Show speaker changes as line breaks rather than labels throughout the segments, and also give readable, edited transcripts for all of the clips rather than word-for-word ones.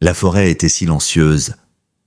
La forêt était silencieuse,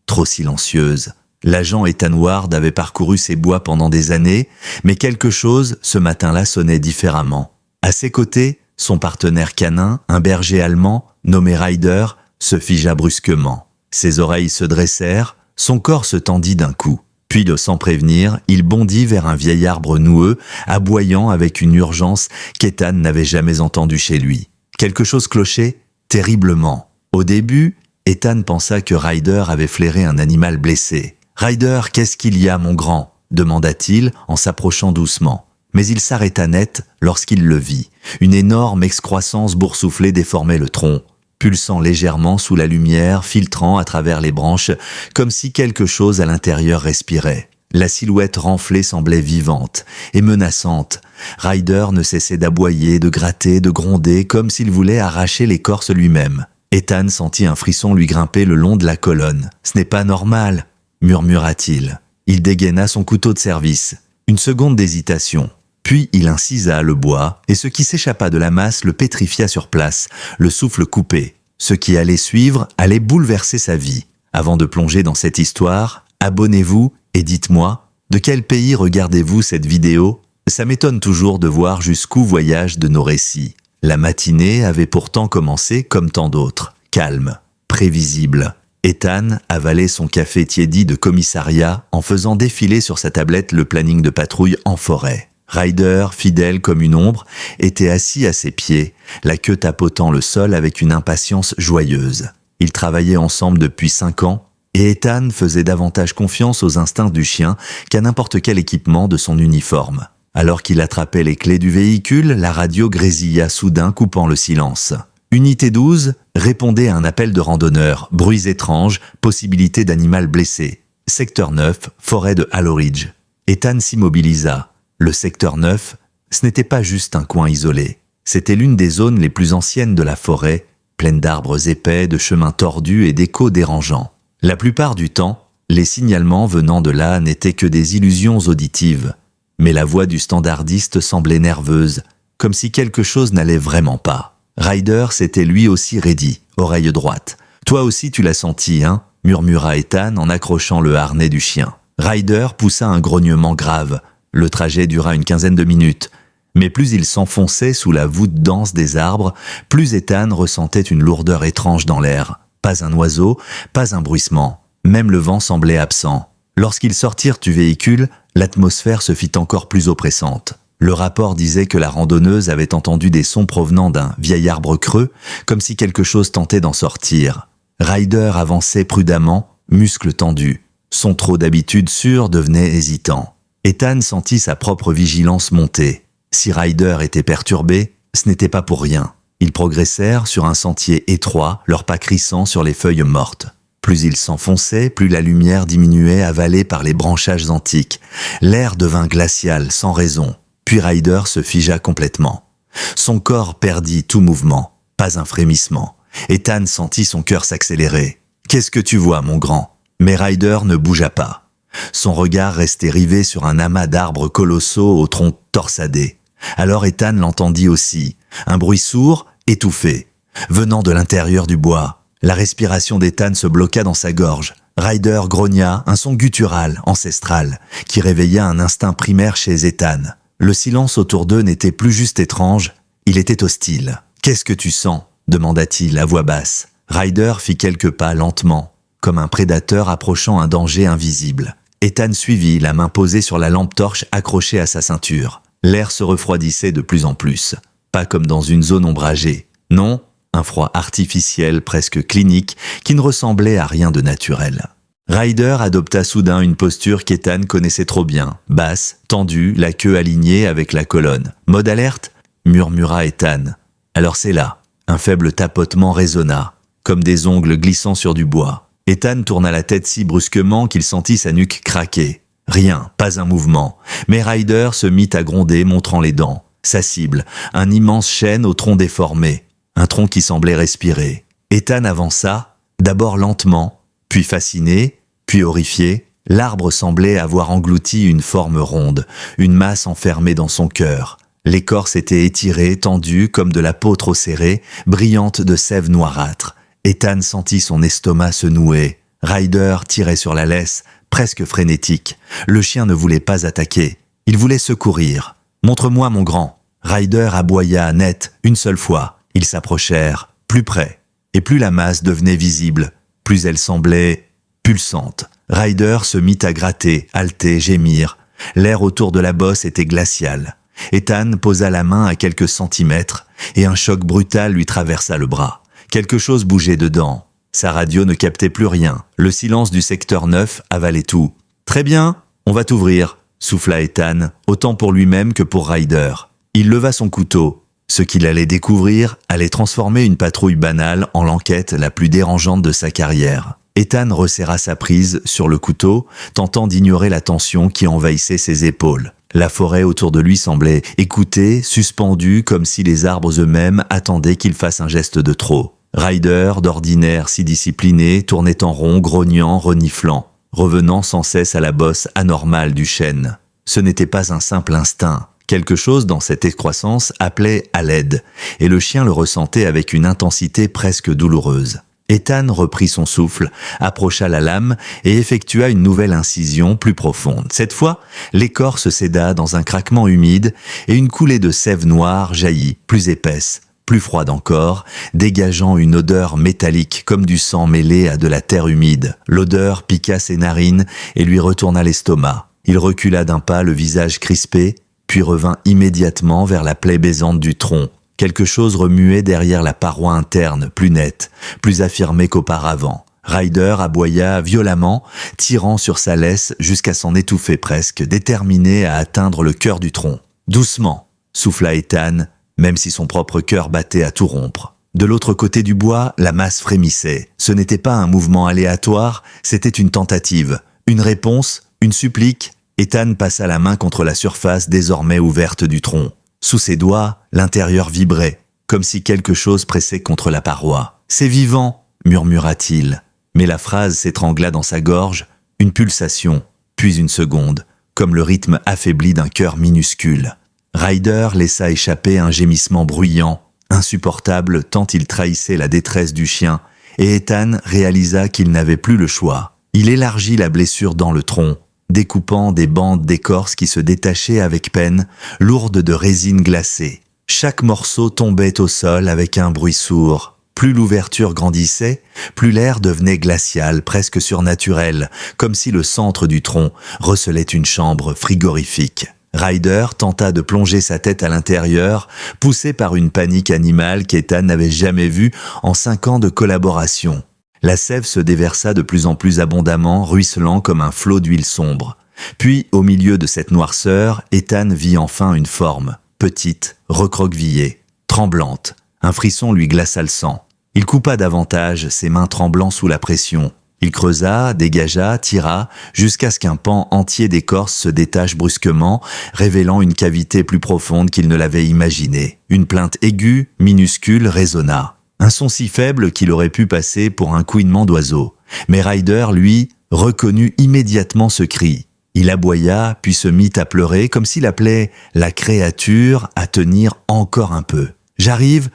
trop silencieuse. L'agent Ethan Ward avait parcouru ces bois pendant des années, mais quelque chose, ce matin-là, sonnait différemment. À ses côtés, son partenaire canin, un berger allemand, nommé Ryder, se figea brusquement. Ses oreilles se dressèrent, son corps se tendit d'un coup. Puis, sans prévenir, il bondit vers un vieil arbre noueux, aboyant avec une urgence qu'Ethan n'avait jamais entendue chez lui. Quelque chose clochait terriblement. Au début, Ethan pensa que Ryder avait flairé un animal blessé. « Ryder, qu'est-ce qu'il y a, mon grand ?» demanda-t-il en s'approchant doucement. Mais il s'arrêta net lorsqu'il le vit. Une énorme excroissance boursouflée déformait le tronc, pulsant légèrement sous la lumière, filtrant à travers les branches, comme si quelque chose à l'intérieur respirait. La silhouette renflée semblait vivante et menaçante. Ryder ne cessait d'aboyer, de gratter, de gronder, comme s'il voulait arracher l'écorce lui-même. Ethan sentit un frisson lui grimper le long de la colonne. « Ce n'est pas normal !» murmura-t-il. Il dégaina son couteau de service. Une seconde d'hésitation. Puis il incisa le bois, et ce qui s'échappa de la masse le pétrifia sur place, le souffle coupé. Ce qui allait suivre allait bouleverser sa vie. Avant de plonger dans cette histoire, abonnez-vous et dites-moi, de quel pays regardez-vous cette vidéo ? Ça m'étonne toujours de voir jusqu'où voyagent de nos récits. La matinée avait pourtant commencé comme tant d'autres, calme, prévisible. Ethan avalait son café tiédi de commissariat en faisant défiler sur sa tablette le planning de patrouille en forêt. Ryder, fidèle comme une ombre, était assis à ses pieds, la queue tapotant le sol avec une impatience joyeuse. Ils travaillaient ensemble depuis 5 ans, et Ethan faisait davantage confiance aux instincts du chien qu'à n'importe quel équipement de son uniforme. Alors qu'il attrapait les clés du véhicule, la radio grésilla soudain, coupant le silence. Unité 12 répondait à un appel de randonneur, bruits étranges, possibilité d'animal blessé. Secteur 9, forêt de Hollow Ridge. Ethan s'immobilisa. Le secteur 9, ce n'était pas juste un coin isolé. C'était l'une des zones les plus anciennes de la forêt, pleine d'arbres épais, de chemins tordus et d'échos dérangeants. La plupart du temps, les signalements venant de là n'étaient que des illusions auditives. Mais la voix du standardiste semblait nerveuse, comme si quelque chose n'allait vraiment pas. Ryder s'était lui aussi raidi, oreille droite. « Toi aussi tu l'as senti, hein ?» murmura Ethan en accrochant le harnais du chien. Ryder poussa un grognement grave. Le trajet dura une 15aine de minutes. Mais plus il s'enfonçait sous la voûte dense des arbres, plus Ethan ressentait une lourdeur étrange dans l'air. Pas un oiseau, pas un bruissement. Même le vent semblait absent. Lorsqu'ils sortirent du véhicule, l'atmosphère se fit encore plus oppressante. Le rapport disait que la randonneuse avait entendu des sons provenant d'un vieil arbre creux, comme si quelque chose tentait d'en sortir. Ryder avançait prudemment, muscles tendus. Son trot d'habitude sûr devenait hésitant. Ethan sentit sa propre vigilance monter. Si Ryder était perturbé, ce n'était pas pour rien. Ils progressèrent sur un sentier étroit, leurs pas crissant sur les feuilles mortes. Plus ils s'enfonçaient, plus la lumière diminuait, avalée par les branchages antiques. L'air devint glacial, sans raison. Puis Ryder se figea complètement. Son corps perdit tout mouvement, pas un frémissement. Ethan sentit son cœur s'accélérer. « Qu'est-ce que tu vois, mon grand ?» Mais Ryder ne bougea pas. Son regard restait rivé sur un amas d'arbres colossaux au tronc torsadé. Alors Ethan l'entendit aussi, un bruit sourd, étouffé, venant de l'intérieur du bois. La respiration d'Ethan se bloqua dans sa gorge. Ryder grogna, un son guttural, ancestral, qui réveilla un instinct primaire chez Ethan. Le silence autour d'eux n'était plus juste étrange, il était hostile. « Qu'est-ce que tu sens ?» demanda-t-il à voix basse. Ryder fit quelques pas lentement, comme un prédateur approchant un danger invisible. Ethan suivit, la main posée sur la lampe torche accrochée à sa ceinture. L'air se refroidissait de plus en plus, pas comme dans une zone ombragée. Non, un froid artificiel, presque clinique, qui ne ressemblait à rien de naturel. Ryder adopta soudain une posture qu'Ethan connaissait trop bien, basse, tendue, la queue alignée avec la colonne. « Mode alerte ?» murmura Ethan. « Alors c'est là. » Un faible tapotement résonna, comme des ongles glissant sur du bois. Ethan tourna la tête si brusquement qu'il sentit sa nuque craquer. Rien, pas un mouvement. Mais Ryder se mit à gronder, montrant les dents. Sa cible, un immense chêne au tronc déformé. Un tronc qui semblait respirer. Ethan avança, d'abord lentement, puis fasciné, puis horrifié. L'arbre semblait avoir englouti une forme ronde, une masse enfermée dans son cœur. L'écorce était étirée, tendue comme de la peau trop serrée, brillante de sève noirâtre. Ethan sentit son estomac se nouer. Ryder tirait sur la laisse, presque frénétique. Le chien ne voulait pas attaquer. Il voulait secourir. « Montre-moi, mon grand !» Ryder aboya net, une seule fois. Ils s'approchèrent, plus près. Et plus la masse devenait visible, plus elle semblait pulsante. Ryder se mit à gratter, halter, gémir. L'air autour de la bosse était glacial. Ethan posa la main à quelques centimètres et un choc brutal lui traversa le bras. Quelque chose bougeait dedans. Sa radio ne captait plus rien. Le silence du secteur 9 avalait tout. « Très bien, on va t'ouvrir », souffla Ethan, autant pour lui-même que pour Ryder. Il leva son couteau. Ce qu'il allait découvrir allait transformer une patrouille banale en l'enquête la plus dérangeante de sa carrière. Ethan resserra sa prise sur le couteau, tentant d'ignorer la tension qui envahissait ses épaules. La forêt autour de lui semblait écouter, suspendue, comme si les arbres eux-mêmes attendaient qu'il fasse un geste de trop. Ryder, d'ordinaire si discipliné, tournait en rond, grognant, reniflant, revenant sans cesse à la bosse anormale du chêne. Ce n'était pas un simple instinct. Quelque chose dans cette excroissance appelait à l'aide, et le chien le ressentait avec une intensité presque douloureuse. Ethan reprit son souffle, approcha la lame et effectua une nouvelle incision plus profonde. Cette fois, l'écorce céda dans un craquement humide et une coulée de sève noire jaillit, plus épaisse, plus froide encore, dégageant une odeur métallique comme du sang mêlé à de la terre humide. L'odeur piqua ses narines et lui retourna l'estomac. Il recula d'un pas, le visage crispé, puis revint immédiatement vers la plaie baisante du tronc. Quelque chose remuait derrière la paroi interne, plus nette, plus affirmée qu'auparavant. Ryder aboya violemment, tirant sur sa laisse jusqu'à s'en étouffer presque, déterminé à atteindre le cœur du tronc. « Doucement !» souffla Ethan, même si son propre cœur battait à tout rompre. De l'autre côté du bois, la masse frémissait. Ce n'était pas un mouvement aléatoire, c'était une tentative. Une réponse, une supplique. Ethan passa la main contre la surface désormais ouverte du tronc. Sous ses doigts, l'intérieur vibrait, comme si quelque chose pressait contre la paroi. « C'est vivant !» murmura-t-il. Mais la phrase s'étrangla dans sa gorge, une pulsation, puis une seconde, comme le rythme affaibli d'un cœur minuscule. Ryder laissa échapper un gémissement bruyant, insupportable tant il trahissait la détresse du chien, et Ethan réalisa qu'il n'avait plus le choix. Il élargit la blessure dans le tronc, découpant des bandes d'écorce qui se détachaient avec peine, lourdes de résine glacée. Chaque morceau tombait au sol avec un bruit sourd. Plus l'ouverture grandissait, plus l'air devenait glacial, presque surnaturel, comme si le centre du tronc recelait une chambre frigorifique. Ryder tenta de plonger sa tête à l'intérieur, poussé par une panique animale qu'Ethan n'avait jamais vue en 5 ans de collaboration. La sève se déversa de plus en plus abondamment, ruisselant comme un flot d'huile sombre. Puis, au milieu de cette noirceur, Ethan vit enfin une forme, petite, recroquevillée, tremblante. Un frisson lui glaça le sang. Il coupa davantage, ses mains tremblant sous la pression. Il creusa, dégagea, tira, jusqu'à ce qu'un pan entier d'écorce se détache brusquement, révélant une cavité plus profonde qu'il ne l'avait imaginée. Une plainte aiguë, minuscule, résonna. Un son si faible qu'il aurait pu passer pour un couinement d'oiseau. Mais Ryder, lui, reconnut immédiatement ce cri. Il aboya, puis se mit à pleurer, comme s'il appelait la créature à tenir encore un peu. « J'arrive,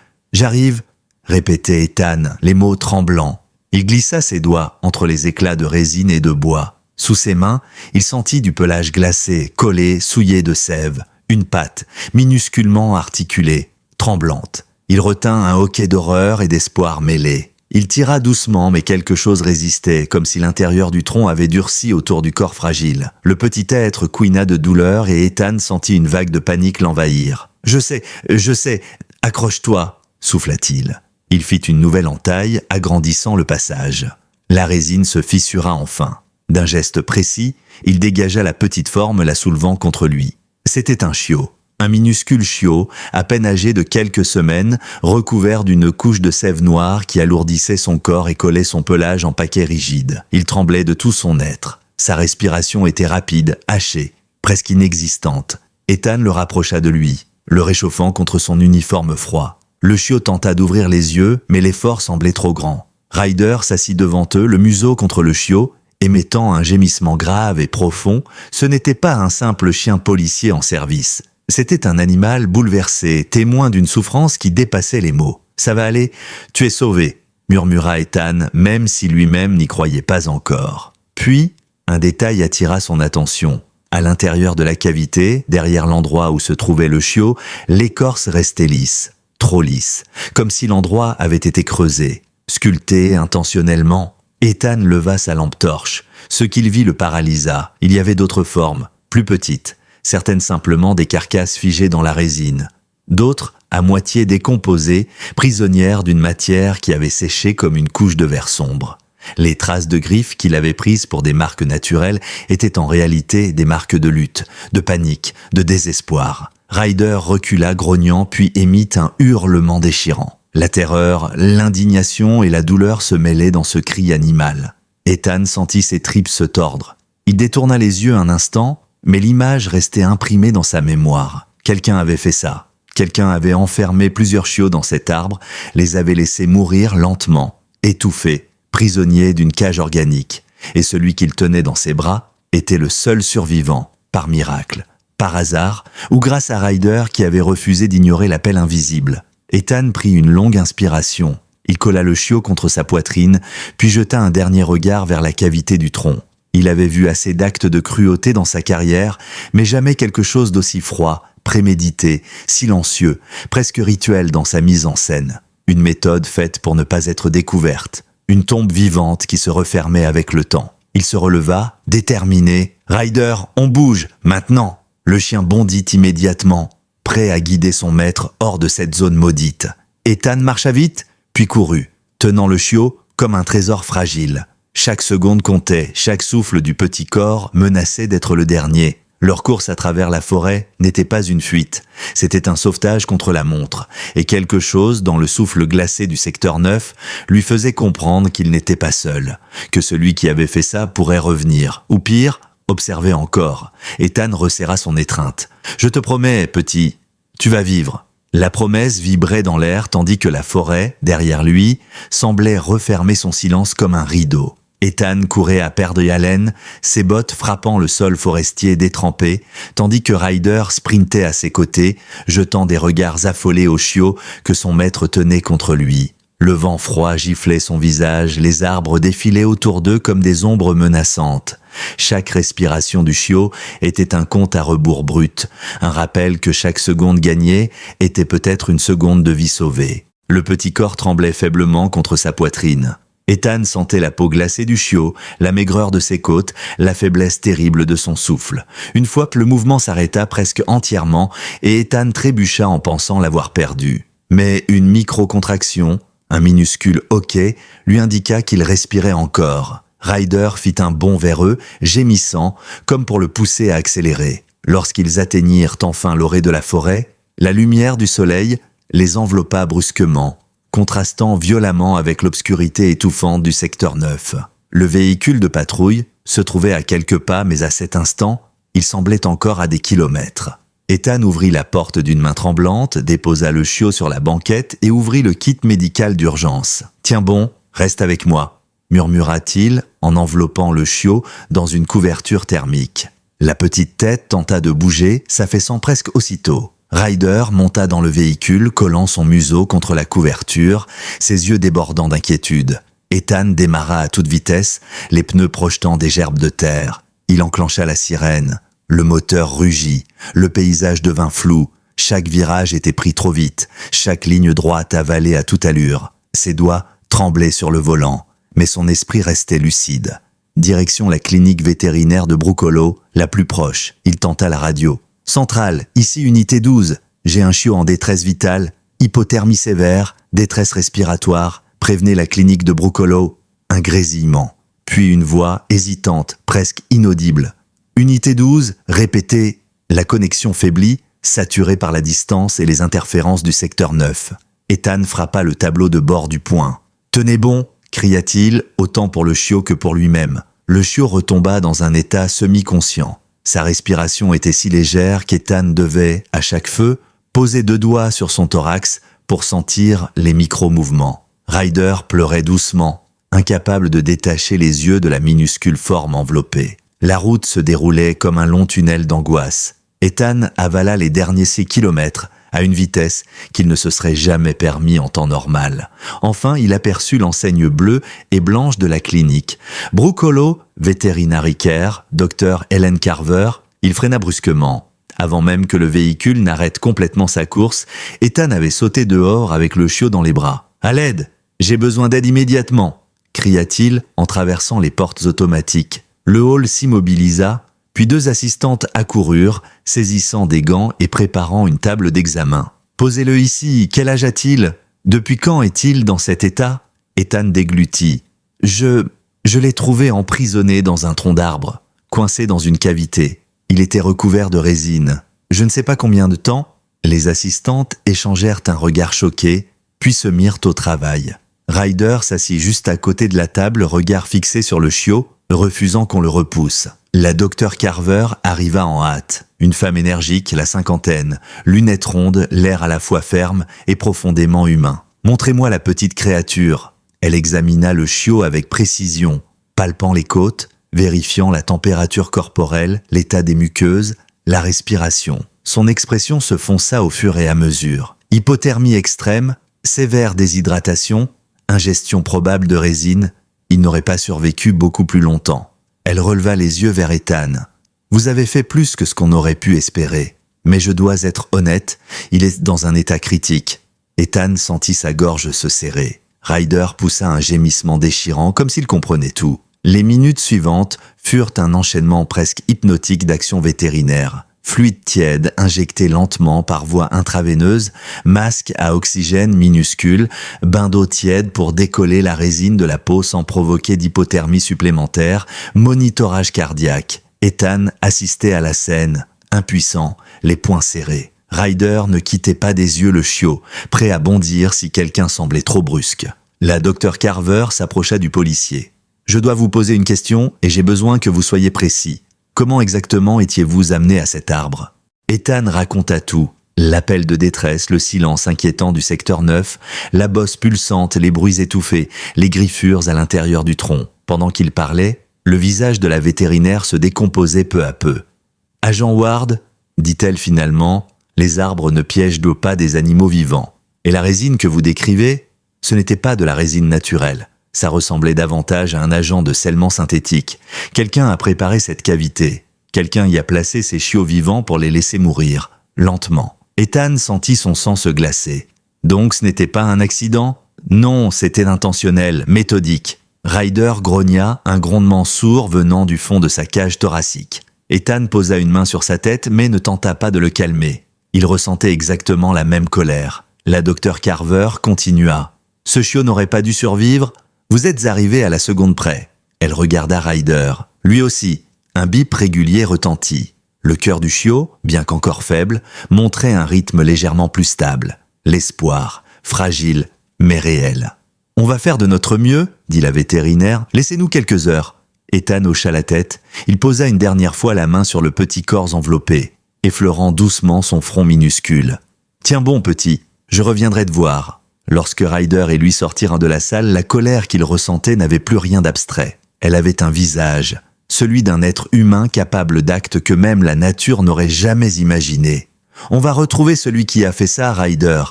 répétait Ethan, les mots tremblants. Il glissa ses doigts entre les éclats de résine et de bois. Sous ses mains, il sentit du pelage glacé, collé, souillé de sève. Une patte, minusculement articulée, tremblante. Il retint un hoquet d'horreur et d'espoir mêlés. Il tira doucement, mais quelque chose résistait, comme si l'intérieur du tronc avait durci autour du corps fragile. Le petit être couina de douleur et Ethan sentit une vague de panique l'envahir. « Je sais, accroche-toi !» souffla-t-il. Il fit une nouvelle entaille, agrandissant le passage. La résine se fissura enfin. D'un geste précis, il dégagea la petite forme, la soulevant contre lui. C'était un chiot. Un minuscule chiot, à peine âgé de quelques semaines, recouvert d'une couche de sève noire qui alourdissait son corps et collait son pelage en paquet rigide. Il tremblait de tout son être. Sa respiration était rapide, hachée, presque inexistante. Ethan le rapprocha de lui, le réchauffant contre son uniforme froid. Le chiot tenta d'ouvrir les yeux, mais l'effort semblait trop grand. Ryder s'assit devant eux, le museau contre le chiot, émettant un gémissement grave et profond. Ce n'était pas un simple chien policier en service. C'était un animal bouleversé, témoin d'une souffrance qui dépassait les mots. « Ça va aller, tu es sauvé », murmura Ethan, même si lui-même n'y croyait pas encore. Puis, un détail attira son attention. À l'intérieur de la cavité, derrière l'endroit où se trouvait le chiot, l'écorce restait lisse, trop lisse, comme si l'endroit avait été creusé, sculpté intentionnellement. Ethan leva sa lampe torche. Ce qu'il vit le paralysa. Il y avait d'autres formes, plus petites, certaines simplement des carcasses figées dans la résine. D'autres, à moitié décomposées, prisonnières d'une matière qui avait séché comme une couche de verre sombre. Les traces de griffes qu'il avait prises pour des marques naturelles étaient en réalité des marques de lutte, de panique, de désespoir. Ryder recula grognant puis émit un hurlement déchirant. La terreur, l'indignation et la douleur se mêlaient dans ce cri animal. Ethan sentit ses tripes se tordre. Il détourna les yeux un instant, mais l'image restait imprimée dans sa mémoire. Quelqu'un avait fait ça. Quelqu'un avait enfermé plusieurs chiots dans cet arbre, les avait laissés mourir lentement, étouffés, prisonniers d'une cage organique. Et celui qu'il tenait dans ses bras était le seul survivant, par miracle, par hasard, ou grâce à Ryder qui avait refusé d'ignorer l'appel invisible. Ethan prit une longue inspiration. Il colla le chiot contre sa poitrine, puis jeta un dernier regard vers la cavité du tronc. Il avait vu assez d'actes de cruauté dans sa carrière, mais jamais quelque chose d'aussi froid, prémédité, silencieux, presque rituel dans sa mise en scène. Une méthode faite pour ne pas être découverte. Une tombe vivante qui se refermait avec le temps. Il se releva, déterminé. « Ryder, on bouge, maintenant !» Le chien bondit immédiatement, prêt à guider son maître hors de cette zone maudite. Ethan marcha vite, puis courut, tenant le chiot comme un trésor fragile. Chaque seconde comptait, chaque souffle du petit corps menaçait d'être le dernier. Leur course à travers la forêt n'était pas une fuite, c'était un sauvetage contre la montre, et quelque chose dans le souffle glacé du secteur 9 lui faisait comprendre qu'il n'était pas seul, que celui qui avait fait ça pourrait revenir, ou pire, observer encore. Ethan resserra son étreinte. « Je te promets, petit, tu vas vivre. » La promesse vibrait dans l'air tandis que la forêt, derrière lui, semblait refermer son silence comme un rideau. Ethan courait à perdre haleine, ses bottes frappant le sol forestier détrempé, tandis que Ryder sprintait à ses côtés, jetant des regards affolés au chiot que son maître tenait contre lui. Le vent froid giflait son visage, les arbres défilaient autour d'eux comme des ombres menaçantes. Chaque respiration du chiot était un compte à rebours brut, un rappel que chaque seconde gagnée était peut-être une seconde de vie sauvée. Le petit corps tremblait faiblement contre sa poitrine. Ethan sentait la peau glacée du chiot, la maigreur de ses côtes, la faiblesse terrible de son souffle. Une fois que le mouvement s'arrêta presque entièrement, et Ethan trébucha en pensant l'avoir perdu. Mais une micro-contraction, un minuscule hoquet, lui indiqua qu'il respirait encore. Ryder fit un bond vers eux, gémissant, comme pour le pousser à accélérer. Lorsqu'ils atteignirent enfin l'orée de la forêt, la lumière du soleil les enveloppa brusquement, contrastant violemment avec l'obscurité étouffante du secteur 9. Le véhicule de patrouille se trouvait à quelques pas, mais à cet instant, il semblait encore à des kilomètres. Ethan ouvrit la porte d'une main tremblante, déposa le chiot sur la banquette et ouvrit le kit médical d'urgence. « Tiens bon, reste avec moi », murmura-t-il en enveloppant le chiot dans une couverture thermique. La petite tête tenta de bouger, s'affaissant presque aussitôt. Ryder monta dans le véhicule, collant son museau contre la couverture, ses yeux débordant d'inquiétude. Ethan démarra à toute vitesse, les pneus projetant des gerbes de terre. Il enclencha la sirène. Le moteur rugit, le paysage devint flou. Chaque virage était pris trop vite, chaque ligne droite avalée à toute allure. Ses doigts tremblaient sur le volant, mais son esprit restait lucide. Direction la clinique vétérinaire de Brookhollow, la plus proche. Il tenta la radio. « Centrale, ici unité 12. J'ai un chiot en détresse vitale, hypothermie sévère, détresse respiratoire. Prévenez la clinique de Brookhollow. » Un grésillement. Puis une voix hésitante, presque inaudible. « Unité 12, répétez. » La connexion faiblit, saturée par la distance et les interférences du secteur 9. Ethan frappa le tableau de bord du poing. « Tenez bon !» cria-t-il, autant pour le chiot que pour lui-même. Le chiot retomba dans un état semi-conscient. Sa respiration était si légère qu'Ethan devait, à chaque feu, poser 2 doigts sur son thorax pour sentir les micro-mouvements. Ryder pleurait doucement, incapable de détacher les yeux de la minuscule forme enveloppée. La route se déroulait comme un long tunnel d'angoisse. Ethan avala les derniers 6 kilomètres à une vitesse qu'il ne se serait jamais permis en temps normal. Enfin, il aperçut l'enseigne bleue et blanche de la clinique. Brooke Hollow, Veterinary Care, Dr. Helen Carver. Il freina brusquement. Avant même que le véhicule n'arrête complètement sa course, Ethan avait sauté dehors avec le chiot dans les bras. « À l'aide! J'ai besoin d'aide immédiatement !» cria-t-il en traversant les portes automatiques. Le hall s'immobilisa, puis 2 assistantes accoururent, saisissant des gants et préparant une table d'examen. « Posez-le ici, quel âge a-t-il? Depuis quand est-il dans cet état ?» Ethan déglutit. « Je l'ai trouvé emprisonné dans un tronc d'arbre, coincé dans une cavité. Il était recouvert de résine. Je ne sais pas combien de temps. » Les assistantes échangèrent un regard choqué, puis se mirent au travail. Ryder s'assit juste à côté de la table, regard fixé sur le chiot, refusant qu'on le repousse. La docteure Carver arriva en hâte. Une femme énergique, la cinquantaine, lunettes rondes, l'air à la fois ferme et profondément humain. « Montrez-moi la petite créature. » Elle examina le chiot avec précision, palpant les côtes, vérifiant la température corporelle, l'état des muqueuses, la respiration. Son expression se fonça au fur et à mesure. Hypothermie extrême, sévère déshydratation, ingestion probable de résine, il n'aurait pas survécu beaucoup plus longtemps. Elle releva les yeux vers Ethan. « Vous avez fait plus que ce qu'on aurait pu espérer. Mais je dois être honnête, il est dans un état critique. » Ethan sentit sa gorge se serrer. Ryder poussa un gémissement déchirant comme s'il comprenait tout. Les minutes suivantes furent un enchaînement presque hypnotique d'actions vétérinaires. Fluide tiède injecté lentement par voie intraveineuse, masque à oxygène minuscule, bain d'eau tiède pour décoller la résine de la peau sans provoquer d'hypothermie supplémentaire, monitorage cardiaque. Ethan assistait à la scène, impuissant, les poings serrés. Ryder ne quittait pas des yeux le chiot, prêt à bondir si quelqu'un semblait trop brusque. La docteure Carver s'approcha du policier. « Je dois vous poser une question et j'ai besoin que vous soyez précis. Comment exactement étiez-vous amené à cet arbre ?» Ethan raconta tout. L'appel de détresse, le silence inquiétant du secteur 9, la bosse pulsante, les bruits étouffés, les griffures à l'intérieur du tronc. Pendant qu'il parlait, le visage de la vétérinaire se décomposait peu à peu. « Agent Ward, dit-elle finalement, les arbres ne piègent pas des animaux vivants. Et la résine que vous décrivez, ce n'était pas de la résine naturelle. Ça ressemblait davantage à un agent de scellement synthétique. Quelqu'un a préparé cette cavité. Quelqu'un y a placé ces chiots vivants pour les laisser mourir, lentement. » Ethan sentit son sang se glacer. « Donc ce n'était pas un accident ? » ?»« Non, c'était intentionnel, méthodique. » Ryder grogna, un grondement sourd venant du fond de sa cage thoracique. Ethan posa une main sur sa tête mais ne tenta pas de le calmer. Il ressentait exactement la même colère. La docteure Carver continua. « Ce chiot n'aurait pas dû survivre ? Vous êtes arrivé à la seconde près. » Elle regarda Ryder. Lui aussi, un bip régulier retentit. Le cœur du chiot, bien qu'encore faible, montrait un rythme légèrement plus stable. L'espoir, fragile, mais réel. « On va faire de notre mieux, » dit la vétérinaire. « Laissez-nous quelques heures. » Ethan hocha la tête. Il posa une dernière fois la main sur le petit corps enveloppé, effleurant doucement son front minuscule. « Tiens bon, petit, je reviendrai te voir. » Lorsque Ryder et lui sortirent de la salle, la colère qu'il ressentait n'avait plus rien d'abstrait. Elle avait un visage, celui d'un être humain capable d'actes que même la nature n'aurait jamais imaginés. « On va retrouver celui qui a fait ça, Ryder. »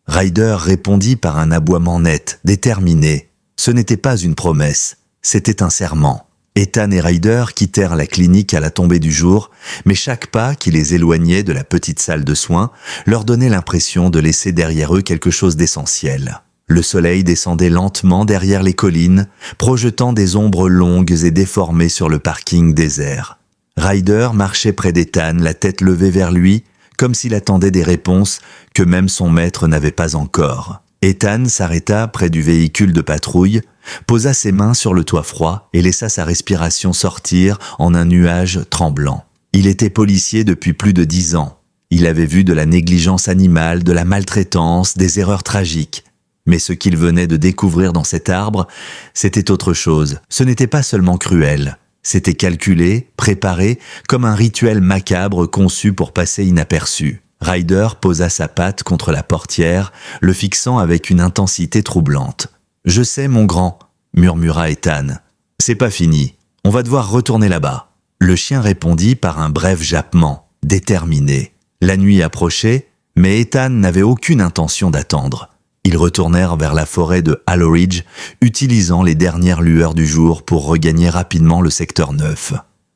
Ryder répondit par un aboiement net, déterminé. Ce n'était pas une promesse, c'était un serment. Ethan et Ryder quittèrent la clinique à la tombée du jour, mais chaque pas qui les éloignait de la petite salle de soins leur donnait l'impression de laisser derrière eux quelque chose d'essentiel. Le soleil descendait lentement derrière les collines, projetant des ombres longues et déformées sur le parking désert. Ryder marchait près d'Ethan, la tête levée vers lui, comme s'il attendait des réponses que même son maître n'avait pas encore. Ethan s'arrêta près du véhicule de patrouille, posa ses mains sur le toit froid et laissa sa respiration sortir en un nuage tremblant. Il était policier depuis plus de 10 ans. Il avait vu de la négligence animale, de la maltraitance, des erreurs tragiques. Mais ce qu'il venait de découvrir dans cet arbre, c'était autre chose. Ce n'était pas seulement cruel. C'était calculé, préparé, comme un rituel macabre conçu pour passer inaperçu. Ryder posa sa patte contre la portière, le fixant avec une intensité troublante. « Je sais, mon grand, » murmura Ethan. « C'est pas fini. On va devoir retourner là-bas. » Le chien répondit par un bref jappement, déterminé. La nuit approchait, Mais Ethan n'avait aucune intention d'attendre. Ils retournèrent vers la forêt de Hollow Ridge, utilisant les dernières lueurs du jour pour regagner rapidement le secteur 9.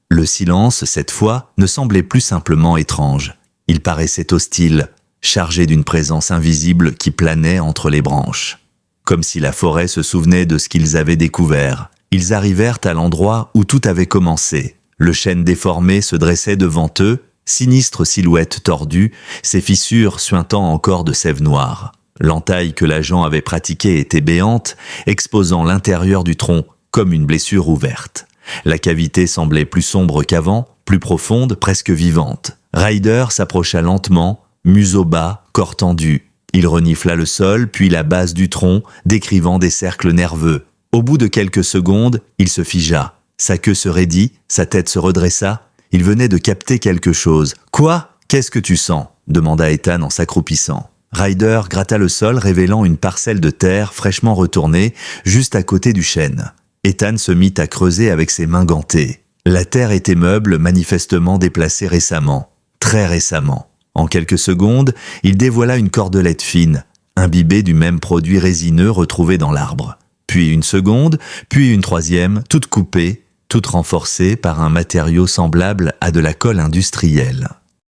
Le silence, cette fois, ne semblait plus simplement étrange. Il paraissait hostile, chargé d'une présence invisible qui planait entre les branches. Comme si la forêt se souvenait de ce qu'ils avaient découvert. Ils arrivèrent à l'endroit où tout avait commencé. Le chêne déformé se dressait devant eux, sinistre silhouette tordue, ses fissures suintant encore de sève noire. L'entaille que l'agent avait pratiquée était béante, exposant l'intérieur du tronc comme une blessure ouverte. La cavité semblait plus sombre qu'avant, plus profonde, presque vivante. Ryder s'approcha lentement, museau bas, corps tendu. Il renifla le sol, puis la base du tronc, décrivant des cercles nerveux. Au bout de quelques secondes, il se figea. Sa queue se raidit, sa tête se redressa. Il venait de capter quelque chose. « Quoi ? Qu'est-ce que tu sens ?» demanda Ethan en s'accroupissant. Ryder gratta le sol, révélant une parcelle de terre fraîchement retournée, juste à côté du chêne. Ethan se mit à creuser avec ses mains gantées. La terre était meuble, manifestement déplacée récemment. Très récemment. En quelques secondes, il dévoila une cordelette fine, imbibée du même produit résineux retrouvé dans l'arbre. Puis une seconde, puis une troisième, toute coupée, toute renforcée par un matériau semblable à de la colle industrielle.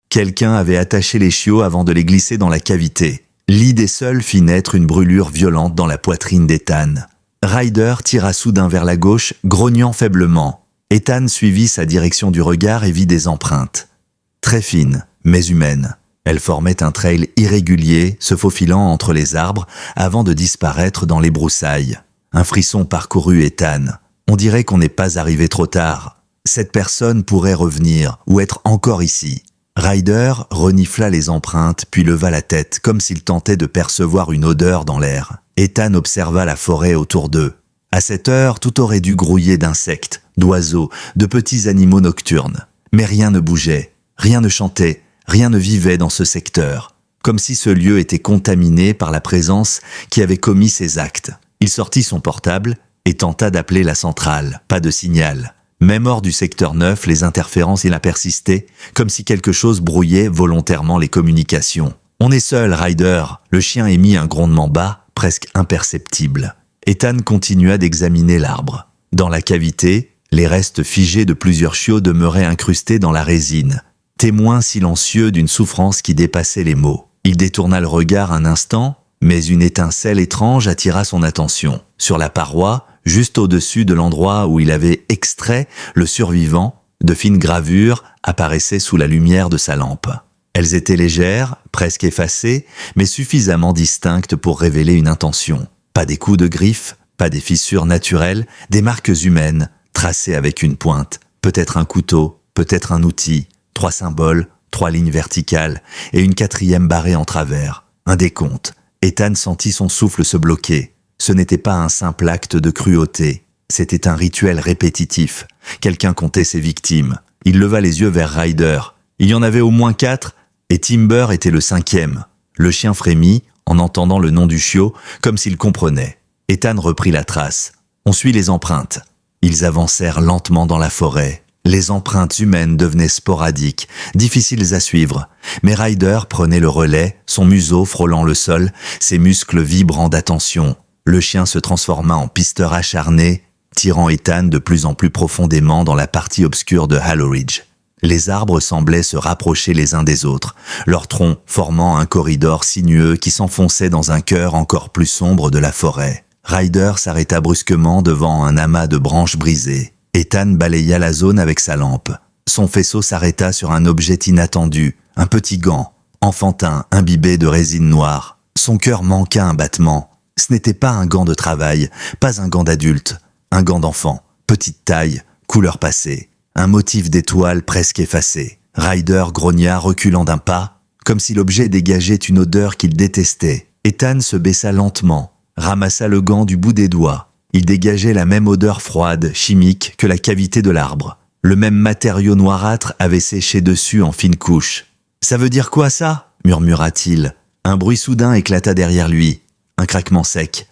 Quelqu'un avait attaché les chiots avant de les glisser dans la cavité. L'idée seule fit naître une brûlure violente dans la poitrine d'Ethan. Ryder tira soudain vers la gauche, grognant faiblement. Ethan suivit sa direction du regard et vit des empreintes. Très fines, mais humaines. Elles formaient un trail irrégulier, se faufilant entre les arbres avant de disparaître dans les broussailles. Un frisson parcourut Ethan. On dirait qu'on n'est pas arrivé trop tard. Cette personne pourrait revenir ou être encore ici. Ryder renifla les empreintes puis leva la tête comme s'il tentait de percevoir une odeur dans l'air. Ethan observa la forêt autour d'eux. À cette heure, tout aurait dû grouiller d'insectes, d'oiseaux, de petits animaux nocturnes. Mais rien ne bougeait, rien ne chantait, rien ne vivait dans ce secteur. Comme si ce lieu était contaminé par la présence qui avait commis ces actes. Il sortit son portable et tenta d'appeler la centrale. Pas de signal. Même hors du secteur 9, les interférences y persistaient, comme si quelque chose brouillait volontairement les communications. « On est seul, Ryder !» Le chien émit un grondement bas, presque imperceptible. Ethan continua d'examiner l'arbre. Dans la cavité, les restes figés de plusieurs chiots demeuraient incrustés dans la résine, témoins silencieux d'une souffrance qui dépassait les mots. Il détourna le regard un instant, mais une étincelle étrange attira son attention. Sur la paroi, juste au-dessus de l'endroit où il avait extrait le survivant, de fines gravures apparaissaient sous la lumière de sa lampe. Elles étaient légères, presque effacées, mais suffisamment distinctes pour révéler une intention. Pas des coups de griffes, pas des fissures naturelles, des marques humaines, tracées avec une pointe, peut-être un couteau, peut-être un outil, 3 symboles, 3 lignes verticales et une 4e barrée en travers. Un décompte. Ethan sentit son souffle se bloquer. Ce n'était pas un simple acte de cruauté, c'était un rituel répétitif. Quelqu'un comptait ses victimes. Il leva les yeux vers Ryder. Il y en avait au moins 4, et Timber était le 5e. Le chien frémit en entendant le nom du chiot, comme s'il comprenait. Ethan reprit la trace. On suit les empreintes. Ils avancèrent lentement dans la forêt. Les empreintes humaines devenaient sporadiques, difficiles à suivre. Mais Ryder prenait le relais, son museau frôlant le sol, ses muscles vibrant d'attention. Le chien se transforma en pisteur acharné, tirant Ethan de plus en plus profondément dans la partie obscure de Hollow Ridge. Les arbres semblaient se rapprocher les uns des autres, leurs troncs formant un corridor sinueux qui s'enfonçait dans un cœur encore plus sombre de la forêt. Ryder s'arrêta brusquement devant un amas de branches brisées. Ethan balaya la zone avec sa lampe. Son faisceau s'arrêta sur un objet inattendu, un petit gant, enfantin, imbibé de résine noire. Son cœur manqua un battement. Ce n'était pas un gant de travail, pas un gant d'adulte, un gant d'enfant, petite taille, couleur passée, un motif d'étoile presque effacé. Ryder grogna reculant d'un pas, comme si l'objet dégageait une odeur qu'il détestait. Ethan se baissa lentement, ramassa le gant du bout des doigts. Il dégageait la même odeur froide, chimique, que la cavité de l'arbre. Le même matériau noirâtre avait séché dessus en fines couches. « Ça veut dire quoi ça ?» murmura-t-il. Un bruit soudain éclata derrière lui. Un craquement sec.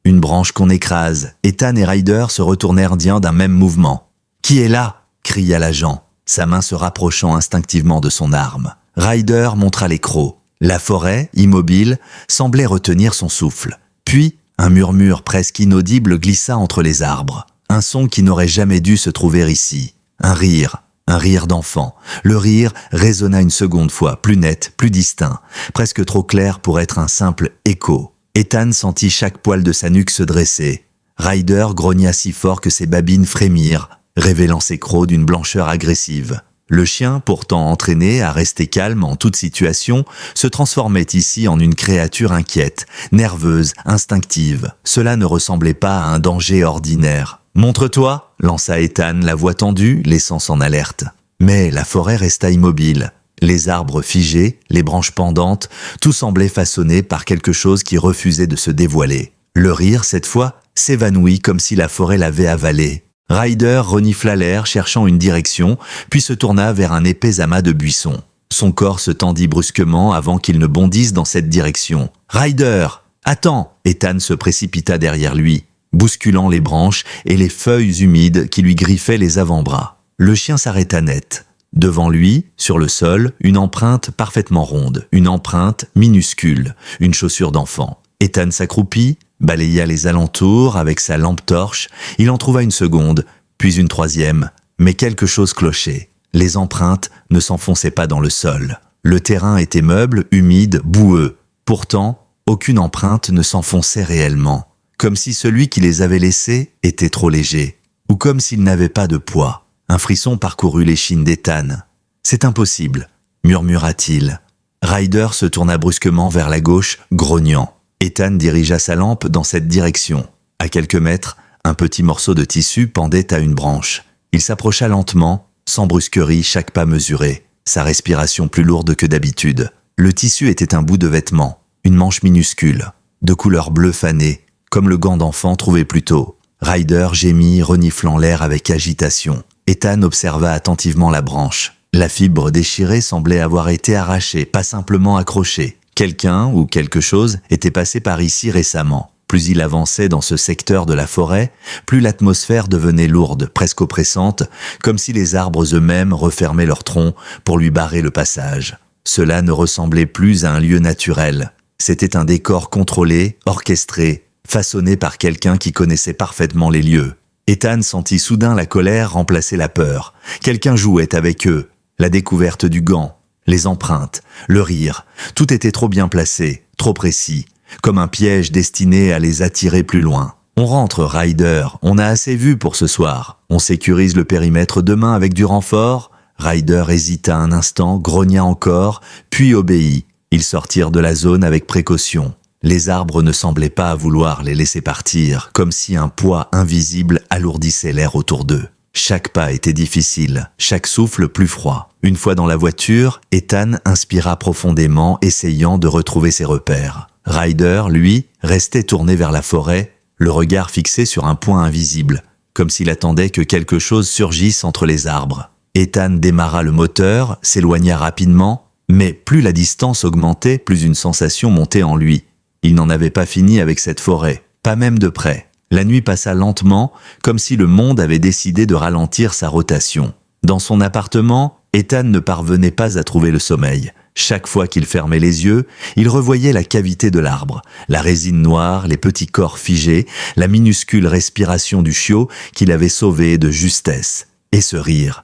Une branche qu'on écrase. Ethan et Ryder se retournèrent d'un même mouvement. « Qui est là ?» cria l'agent, sa main se rapprochant instinctivement de son arme. Ryder montra les crocs. La forêt, immobile, semblait retenir son souffle. Puis, un murmure presque inaudible glissa entre les arbres. Un son qui n'aurait jamais dû se trouver ici. Un rire d'enfant. Le rire résonna une seconde fois, plus net, plus distinct, presque trop clair pour être un simple écho. Ethan sentit chaque poil de sa nuque se dresser. Ryder grogna si fort que ses babines frémirent, révélant ses crocs d'une blancheur agressive. Le chien, pourtant entraîné à rester calme en toute situation, se transformait ici en une créature inquiète, nerveuse, instinctive. Cela ne ressemblait pas à un danger ordinaire. « Montre-toi !» lança Ethan, la voix tendue, laissant en alerte. Mais la forêt resta immobile. Les arbres figés, les branches pendantes, tout semblait façonné par quelque chose qui refusait de se dévoiler. Le rire, cette fois, s'évanouit comme si la forêt l'avait avalé. Ryder renifla l'air, cherchant une direction, puis se tourna vers un épais amas de buissons. Son corps se tendit brusquement avant qu'il ne bondisse dans cette direction. « Ryder, attends !» Ethan se précipita derrière lui, bousculant les branches et les feuilles humides qui lui griffaient les avant-bras. Le chien s'arrêta net. Devant lui, sur le sol, une empreinte parfaitement ronde, une empreinte minuscule, une chaussure d'enfant. Ethan s'accroupit, balaya les alentours avec sa lampe torche. Il en trouva une seconde, puis une troisième, mais quelque chose clochait. Les empreintes ne s'enfonçaient pas dans le sol. Le terrain était meuble, humide, boueux. Pourtant, aucune empreinte ne s'enfonçait réellement, comme si celui qui les avait laissées était trop léger, ou comme s'il n'avait pas de poids. Un frisson parcourut l'échine d'Ethan. « C'est impossible », murmura-t-il. Ryder se tourna brusquement vers la gauche, grognant. Ethan dirigea sa lampe dans cette direction. À quelques mètres, un petit morceau de tissu pendait à une branche. Il s'approcha lentement, sans brusquerie, chaque pas mesuré, sa respiration plus lourde que d'habitude. Le tissu était un bout de vêtement, une manche minuscule, de couleur bleu fané, comme le gant d'enfant trouvé plus tôt. Ryder gémit, reniflant l'air avec agitation. Ethan observa attentivement la branche. La fibre déchirée semblait avoir été arrachée, pas simplement accrochée. Quelqu'un ou quelque chose était passé par ici récemment. Plus il avançait dans ce secteur de la forêt, plus l'atmosphère devenait lourde, presque oppressante, comme si les arbres eux-mêmes refermaient leurs troncs pour lui barrer le passage. Cela ne ressemblait plus à un lieu naturel. C'était un décor contrôlé, orchestré, façonné par quelqu'un qui connaissait parfaitement les lieux. Ethan sentit soudain la colère remplacer la peur. Quelqu'un jouait avec eux. La découverte du gant, les empreintes, le rire, tout était trop bien placé, trop précis, comme un piège destiné à les attirer plus loin. On rentre, Ryder, on a assez vu pour ce soir. On sécurise le périmètre demain avec du renfort. Ryder hésita un instant, grogna encore, puis obéit. Ils sortirent de la zone avec précaution. Les arbres ne semblaient pas vouloir les laisser partir, comme si un poids invisible alourdissait l'air autour d'eux. Chaque pas était difficile, chaque souffle plus froid. Une fois dans la voiture, Ethan inspira profondément, essayant de retrouver ses repères. Ryder, lui, restait tourné vers la forêt, le regard fixé sur un point invisible, comme s'il attendait que quelque chose surgisse entre les arbres. Ethan démarra le moteur, s'éloigna rapidement, mais plus la distance augmentait, plus une sensation montait en lui. Il n'en avait pas fini avec cette forêt, pas même de près. La nuit passa lentement, comme si le monde avait décidé de ralentir sa rotation. Dans son appartement, Ethan ne parvenait pas à trouver le sommeil. Chaque fois qu'il fermait les yeux, il revoyait la cavité de l'arbre, la résine noire, les petits corps figés, la minuscule respiration du chiot qu'il avait sauvé de justesse. Et ce rire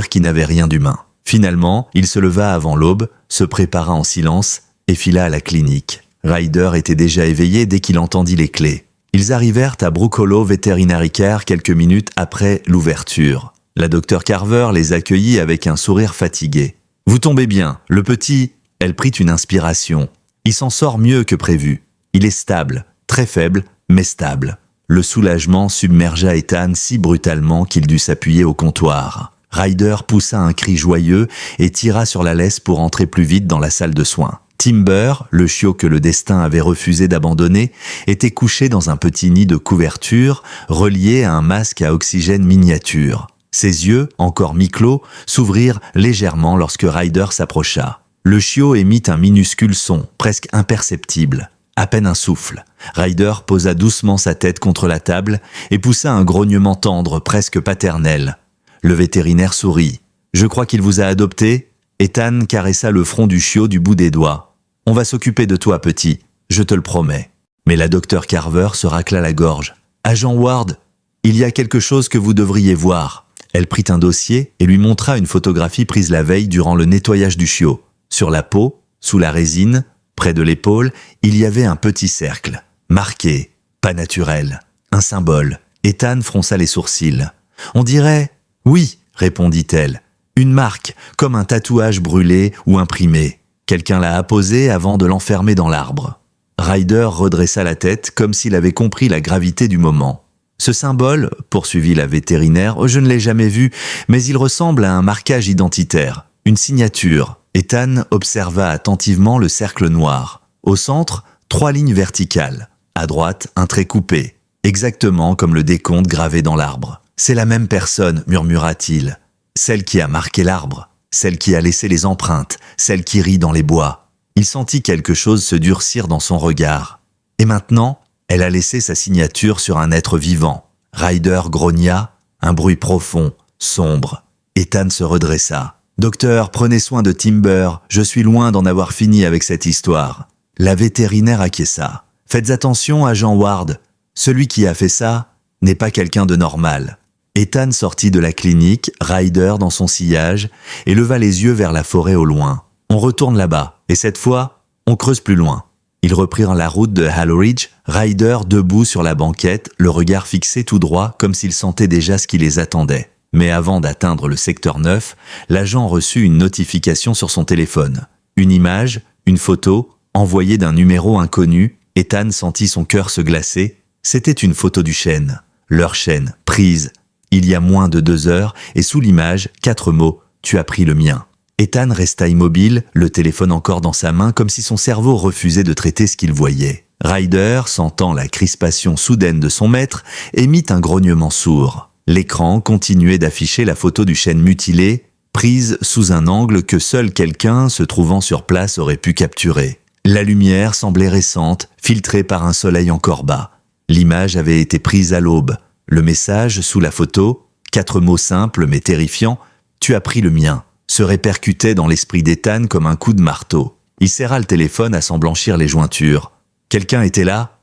qui n'avait rien d'humain. Finalement, il se leva avant l'aube, se prépara en silence et fila à la clinique. Ryder était déjà éveillé dès qu'il entendit les clés. Ils arrivèrent à Brook Hollow Veterinary Care quelques minutes après l'ouverture. La docteure Carver les accueillit avec un sourire fatigué. « Vous tombez bien, le petit… » Elle prit une inspiration. « Il s'en sort mieux que prévu. Il est stable, très faible, mais stable. » Le soulagement submergea Ethan si brutalement qu'il dut s'appuyer au comptoir. Ryder poussa un cri joyeux et tira sur la laisse pour entrer plus vite dans la salle de soins. Timber, le chiot que le destin avait refusé d'abandonner, était couché dans un petit nid de couverture relié à un masque à oxygène miniature. Ses yeux, encore mi-clos, s'ouvrirent légèrement lorsque Ryder s'approcha. Le chiot émit un minuscule son, presque imperceptible. À peine un souffle. Ryder posa doucement sa tête contre la table et poussa un grognement tendre, presque paternel. Le vétérinaire sourit. « Je crois qu'il vous a adopté ?» Ethan caressa le front du chiot du bout des doigts. On va s'occuper de toi, petit, je te le promets. Mais la docteur Carver se racla la gorge. Agent Ward, il y a quelque chose que vous devriez voir. Elle prit un dossier et lui montra une photographie prise la veille durant le nettoyage du chiot. Sur la peau, sous la résine, près de l'épaule, il y avait un petit cercle. Marqué, pas naturel. Un symbole. Ethan fronça les sourcils. On dirait... Oui, répondit-elle. Une marque, comme un tatouage brûlé ou imprimé. Quelqu'un l'a apposé avant de l'enfermer dans l'arbre. Ryder redressa la tête comme s'il avait compris la gravité du moment. Ce symbole, poursuivit la vétérinaire, je ne l'ai jamais vu, mais il ressemble à un marquage identitaire, une signature. Ethan observa attentivement le cercle noir. Au centre, 3 lignes verticales. À droite, un trait coupé, exactement comme le décompte gravé dans l'arbre. C'est la même personne, murmura-t-il. Celle qui a marqué l'arbre, celle qui a laissé les empreintes, celle qui rit dans les bois. Il sentit quelque chose se durcir dans son regard. Et maintenant, elle a laissé sa signature sur un être vivant. Ryder grogna, un bruit profond, sombre. Ethan se redressa. « Docteur, prenez soin de Timber, je suis loin d'en avoir fini avec cette histoire. » La vétérinaire acquiesça. « Faites attention, agent Ward. Celui qui a fait ça n'est pas quelqu'un de normal. » Ethan sortit de la clinique, Ryder dans son sillage, et leva les yeux vers la forêt au loin. « On retourne là-bas, et cette fois, on creuse plus loin. » Ils reprirent la route de Hollow Ridge, Ryder debout sur la banquette, le regard fixé tout droit comme s'il sentait déjà ce qui les attendait. Mais avant d'atteindre le secteur 9, l'agent reçut une notification sur son téléphone. Une image, une photo, envoyée d'un numéro inconnu. Ethan sentit son cœur se glacer. C'était une photo du chêne. Leur chêne, prise il y a moins de 2 heures, et sous l'image, 4 mots, « Tu as pris le mien ». Ethan resta immobile, le téléphone encore dans sa main, comme si son cerveau refusait de traiter ce qu'il voyait. Ryder, sentant la crispation soudaine de son maître, émit un grognement sourd. L'écran continuait d'afficher la photo du chêne mutilé, prise sous un angle que seul quelqu'un se trouvant sur place aurait pu capturer. La lumière semblait récente, filtrée par un soleil encore bas. L'image avait été prise à l'aube. Le message sous la photo, 4 mots simples mais terrifiants, « Tu as pris le mien », se répercutait dans l'esprit d'Ethan comme un coup de marteau. Il serra le téléphone à s'en blanchir les jointures. Quelqu'un était là ?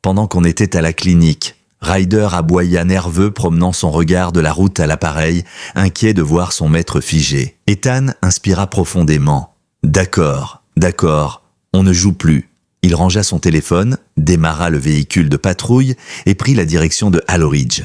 Pendant qu'on était à la clinique, Ryder aboya nerveux promenant son regard de la route à l'appareil, inquiet de voir son maître figé. Ethan inspira profondément. « D'accord, on ne joue plus. » Il rangea son téléphone, démarra le véhicule de patrouille et prit la direction de Hollow Ridge.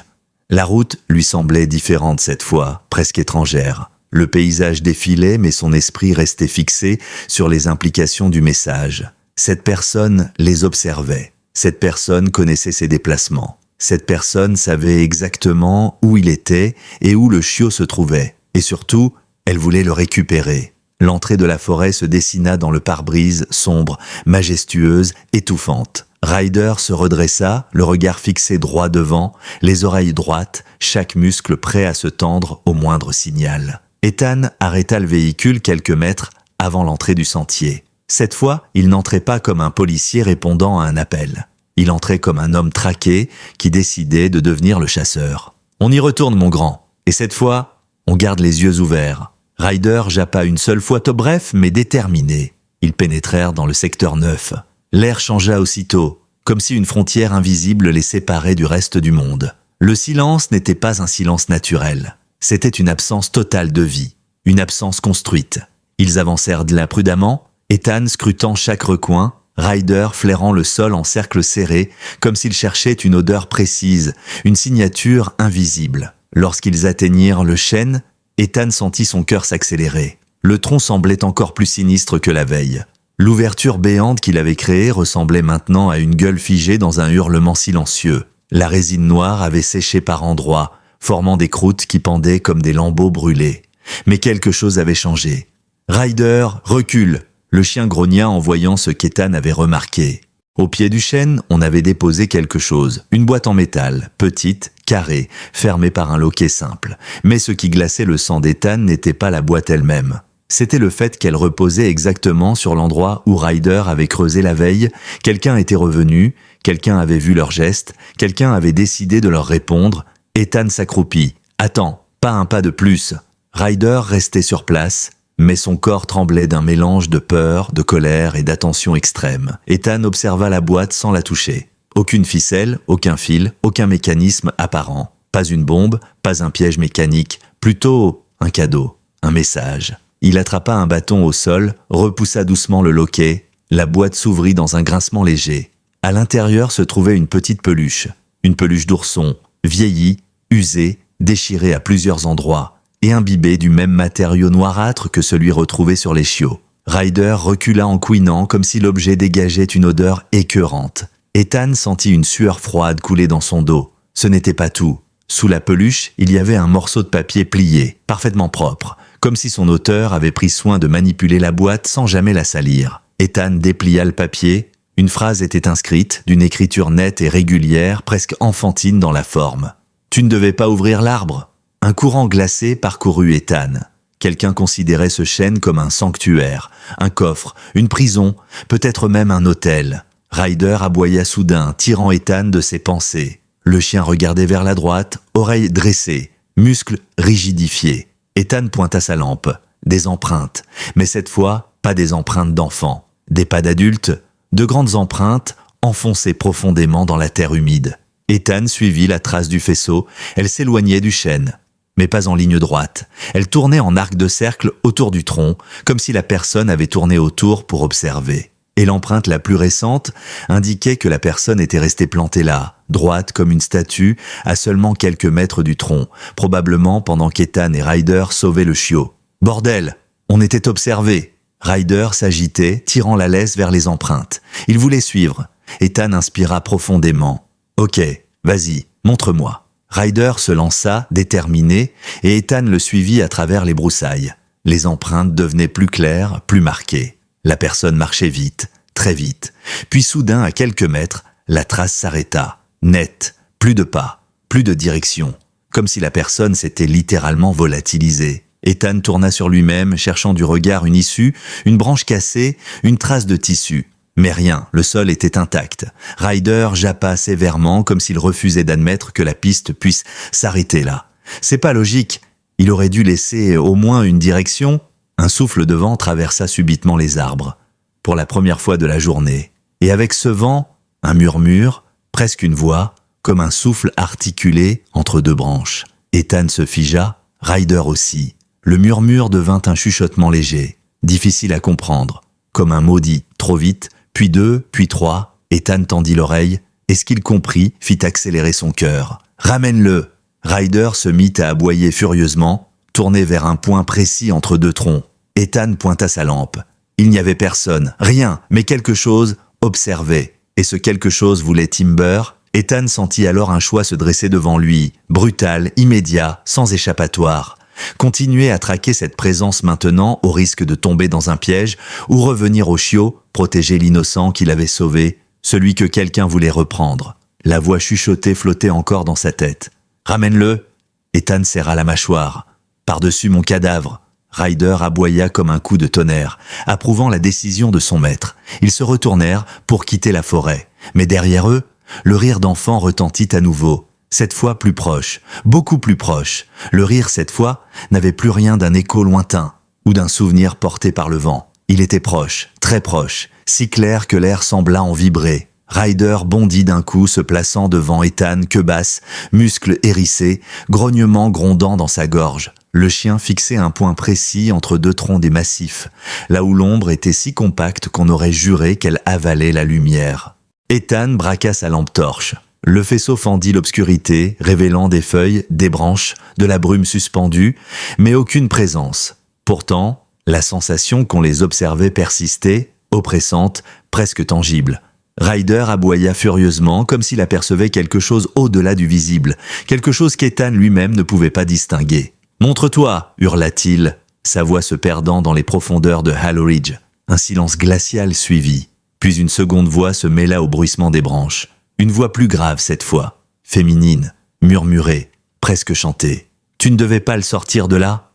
La route lui semblait différente cette fois, presque étrangère. Le paysage défilait, mais son esprit restait fixé sur les implications du message. Cette personne les observait. Cette personne connaissait ses déplacements. Cette personne savait exactement où il était et où le chiot se trouvait. Et surtout, elle voulait le récupérer. L'entrée de la forêt se dessina dans le pare-brise, sombre, majestueuse, étouffante. Ryder se redressa, le regard fixé droit devant, les oreilles droites, chaque muscle prêt à se tendre au moindre signal. Ethan arrêta le véhicule quelques mètres avant l'entrée du sentier. Cette fois, il n'entrait pas comme un policier répondant à un appel. Il entrait comme un homme traqué qui décidait de devenir le chasseur. « On y retourne, mon grand. Et cette fois, on garde les yeux ouverts. » Ryder jappa une seule fois tout bref, mais déterminé. Ils pénétrèrent dans le secteur 9. L'air changea aussitôt, comme si une frontière invisible les séparait du reste du monde. Le silence n'était pas un silence naturel. C'était une absence totale de vie, une absence construite. Ils avancèrent de là prudemment, Ethan scrutant chaque recoin, Ryder flairant le sol en cercle serré, comme s'il cherchait une odeur précise, une signature invisible. Lorsqu'ils atteignirent le chêne, Ethan sentit son cœur s'accélérer. Le tronc semblait encore plus sinistre que la veille. L'ouverture béante qu'il avait créée ressemblait maintenant à une gueule figée dans un hurlement silencieux. La résine noire avait séché par endroits, formant des croûtes qui pendaient comme des lambeaux brûlés. Mais quelque chose avait changé. « Ryder, recule !» Le chien grogna en voyant ce qu'Ethan avait remarqué. Au pied du chêne, on avait déposé quelque chose, une boîte en métal, petite, carrée, fermée par un loquet simple. Mais ce qui glaçait le sang d'Ethan n'était pas la boîte elle-même. C'était le fait qu'elle reposait exactement sur l'endroit où Ryder avait creusé la veille. Quelqu'un était revenu, quelqu'un avait vu leur geste, quelqu'un avait décidé de leur répondre. Ethan s'accroupit. « Attends, pas un pas de plus !» Ryder restait sur place, mais son corps tremblait d'un mélange de peur, de colère et d'attention extrême. Ethan observa la boîte sans la toucher. Aucune ficelle, aucun fil, aucun mécanisme apparent. Pas une bombe, pas un piège mécanique, plutôt un cadeau, un message. Il attrapa un bâton au sol, repoussa doucement le loquet. La boîte s'ouvrit dans un grincement léger. À l'intérieur se trouvait une petite peluche. Une peluche d'ourson, vieillie, usée, déchirée à plusieurs endroits, et imbibée du même matériau noirâtre que celui retrouvé sur les chiots. Ryder recula en couinant comme si l'objet dégageait une odeur écœurante. Ethan sentit une sueur froide couler dans son dos. Ce n'était pas tout. Sous la peluche, il y avait un morceau de papier plié, parfaitement propre, comme si son auteur avait pris soin de manipuler la boîte sans jamais la salir. Ethan déplia le papier. Une phrase était inscrite, d'une écriture nette et régulière, presque enfantine dans la forme. « Tu ne devais pas ouvrir l'arbre ?» Un courant glacé parcourut Ethan. Quelqu'un considérait ce chêne comme un sanctuaire, un coffre, une prison, peut-être même un hôtel. Ryder aboya soudain, tirant Ethan de ses pensées. Le chien regardait vers la droite, oreilles dressées, muscles rigidifiés. Ethan pointa sa lampe. Des empreintes, mais cette fois, pas des empreintes d'enfants. Des pas d'adultes, de grandes empreintes enfoncées profondément dans la terre humide. Ethan suivit la trace du faisceau. Elle s'éloignait du chêne, mais pas en ligne droite. Elle tournait en arc de cercle autour du tronc, comme si la personne avait tourné autour pour observer. Et l'empreinte la plus récente indiquait que la personne était restée plantée là, droite comme une statue, à seulement quelques mètres du tronc, probablement pendant qu'Ethan et Ryder sauvaient le chiot. « Bordel, on était observés !» Ryder s'agitait, tirant la laisse vers les empreintes. Il voulait suivre. Ethan inspira profondément. « Ok, vas-y, montre-moi. » Ryder se lança, déterminé, et Ethan le suivit à travers les broussailles. Les empreintes devenaient plus claires, plus marquées. La personne marchait vite, très vite. Puis soudain, à quelques mètres, la trace s'arrêta. Nette, plus de pas, plus de direction. Comme si la personne s'était littéralement volatilisée. Ethan tourna sur lui-même, cherchant du regard une issue, une branche cassée, une trace de tissu. Mais rien, le sol était intact. Ryder jappa sévèrement, comme s'il refusait d'admettre que la piste puisse s'arrêter là. C'est pas logique. Il aurait dû laisser au moins une direction. Un souffle de vent traversa subitement les arbres, pour la première fois de la journée. Et avec ce vent, un murmure, presque une voix, comme un souffle articulé entre deux branches. Ethan se figea, Ryder aussi. Le murmure devint un chuchotement léger, difficile à comprendre, comme un mot dit trop vite, puis deux, puis trois. Ethan tendit l'oreille, et ce qu'il comprit fit accélérer son cœur. « Ramène-le !» Ryder se mit à aboyer furieusement, tourné vers un point précis entre deux troncs. Ethan pointa sa lampe. Il n'y avait personne, rien, mais quelque chose observait. Et ce quelque chose voulait Timber. Ethan sentit alors un choix se dresser devant lui, brutal, immédiat, sans échappatoire. Continuer à traquer cette présence maintenant au risque de tomber dans un piège ou revenir au chiot, protéger l'innocent qu'il avait sauvé, celui que quelqu'un voulait reprendre. La voix chuchotée flottait encore dans sa tête. « Ramène-le !» Ethan serra la mâchoire. « Par-dessus mon cadavre !» Ryder aboya comme un coup de tonnerre, approuvant la décision de son maître. Ils se retournèrent pour quitter la forêt. Mais derrière eux, le rire d'enfant retentit à nouveau. Cette fois plus proche, beaucoup plus proche. Le rire, cette fois, n'avait plus rien d'un écho lointain ou d'un souvenir porté par le vent. Il était proche, très proche, si clair que l'air sembla en vibrer. Ryder bondit d'un coup, se plaçant devant Ethan, queue basse, muscles hérissés, grognements grondant dans sa gorge. Le chien fixait un point précis entre deux troncs des massifs, là où l'ombre était si compacte qu'on aurait juré qu'elle avalait la lumière. Ethan braqua sa lampe torche. Le faisceau fendit l'obscurité, révélant des feuilles, des branches, de la brume suspendue, mais aucune présence. Pourtant, la sensation qu'on les observait persistait, oppressante, presque tangible. Ryder aboya furieusement, comme s'il apercevait quelque chose au-delà du visible, quelque chose qu'Ethan lui-même ne pouvait pas distinguer. « Montre-toi !» hurla-t-il, sa voix se perdant dans les profondeurs de Hollow Ridge. Un silence glacial suivit, puis une seconde voix se mêla au bruissement des branches. Une voix plus grave cette fois, féminine, murmurée, presque chantée. « Tu ne devais pas le sortir de là ?»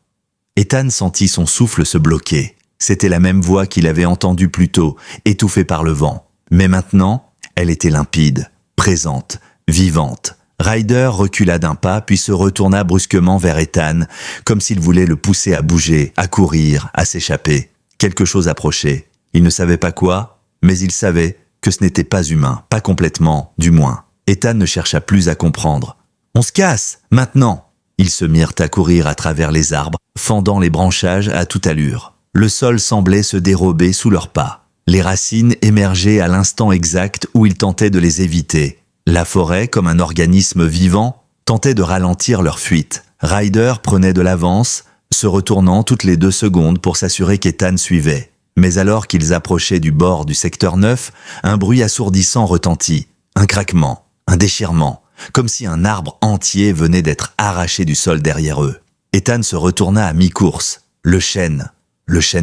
Ethan sentit son souffle se bloquer. C'était la même voix qu'il avait entendue plus tôt, étouffée par le vent. Mais maintenant, elle était limpide, présente, vivante, Ryder recula d'un pas puis se retourna brusquement vers Ethan, comme s'il voulait le pousser à bouger, à courir, à s'échapper. Quelque chose approchait. Il ne savait pas quoi, mais il savait que ce n'était pas humain, pas complètement, du moins. Ethan ne chercha plus à comprendre. « On se casse, maintenant !» Ils se mirent à courir à travers les arbres, fendant les branchages à toute allure. Le sol semblait se dérober sous leurs pas. Les racines émergeaient à l'instant exact où ils tentaient de les éviter. La forêt, comme un organisme vivant, tentait de ralentir leur fuite. Ryder prenait de l'avance, se retournant toutes les 2 secondes pour s'assurer qu'Ethan suivait. Mais alors qu'ils approchaient du bord du secteur 9, un bruit assourdissant retentit. Un craquement, un déchirement, comme si un arbre entier venait d'être arraché du sol derrière eux. Ethan se retourna à mi-course. Le chêne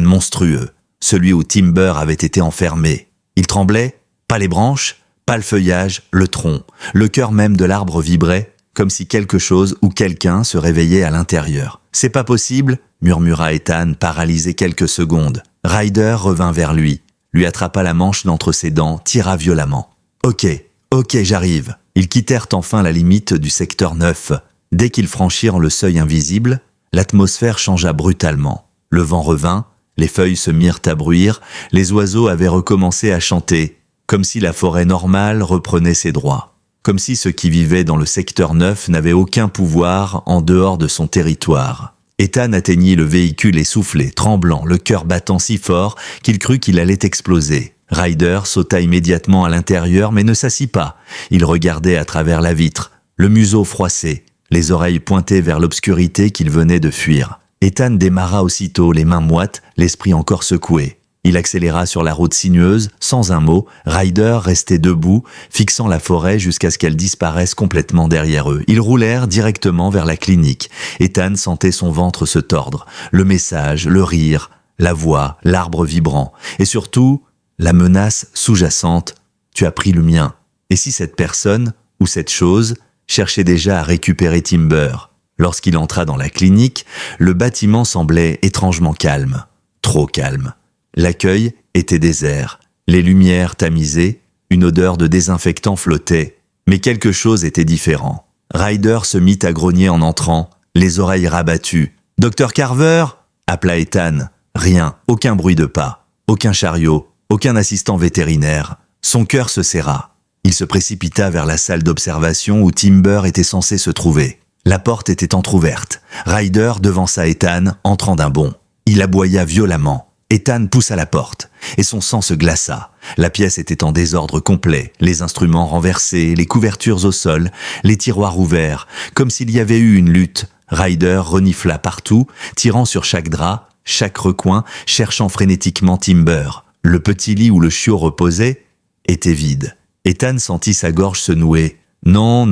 monstrueux, celui où Timber avait été enfermé. Il tremblait, pas les branches, pas le feuillage, le tronc. Le cœur même de l'arbre vibrait, comme si quelque chose ou quelqu'un se réveillait à l'intérieur. « C'est pas possible !» murmura Ethan, paralysé quelques secondes. Ryder revint vers lui attrapa la manche d'entre ses dents, tira violemment. « Ok, j'arrive !» Ils quittèrent enfin la limite du secteur 9. Dès qu'ils franchirent le seuil invisible, l'atmosphère changea brutalement. Le vent revint, les feuilles se mirent à bruire, les oiseaux avaient recommencé à chanter, comme si la forêt normale reprenait ses droits. Comme si ceux qui vivaient dans le secteur 9 n'avaient aucun pouvoir en dehors de son territoire. Ethan atteignit le véhicule essoufflé, tremblant, le cœur battant si fort qu'il crut qu'il allait exploser. Ryder sauta immédiatement à l'intérieur mais ne s'assit pas. Il regardait à travers la vitre, le museau froissé, les oreilles pointées vers l'obscurité qu'il venait de fuir. Ethan démarra aussitôt, les mains moites, l'esprit encore secoué. Il accéléra sur la route sinueuse, sans un mot. Ryder restait debout, fixant la forêt jusqu'à ce qu'elle disparaisse complètement derrière eux. Ils roulèrent directement vers la clinique. Ethan sentait son ventre se tordre. Le message, le rire, la voix, l'arbre vibrant. Et surtout, la menace sous-jacente. Tu as pris le mien. Et si cette personne, ou cette chose, cherchait déjà à récupérer Timber? Lorsqu'il entra dans la clinique, le bâtiment semblait étrangement calme. Trop calme. L'accueil était désert, les lumières tamisées, une odeur de désinfectant flottait, mais quelque chose était différent. Ryder se mit à grogner en entrant, les oreilles rabattues. « Docteur Carver ?» appela Ethan. Rien, aucun bruit de pas, aucun chariot, aucun assistant vétérinaire. Son cœur se serra. Il se précipita vers la salle d'observation où Timber était censé se trouver. La porte était entr'ouverte. Ryder devança Ethan, entrant d'un bond. Il aboya violemment. Ethan poussa la porte, et son sang se glaça. La pièce était en désordre complet, les instruments renversés, les couvertures au sol, les tiroirs ouverts, comme s'il y avait eu une lutte. Ryder renifla partout, tirant sur chaque drap, chaque recoin, cherchant frénétiquement Timber. Le petit lit où le chiot reposait était vide. Ethan sentit sa gorge se nouer. Non,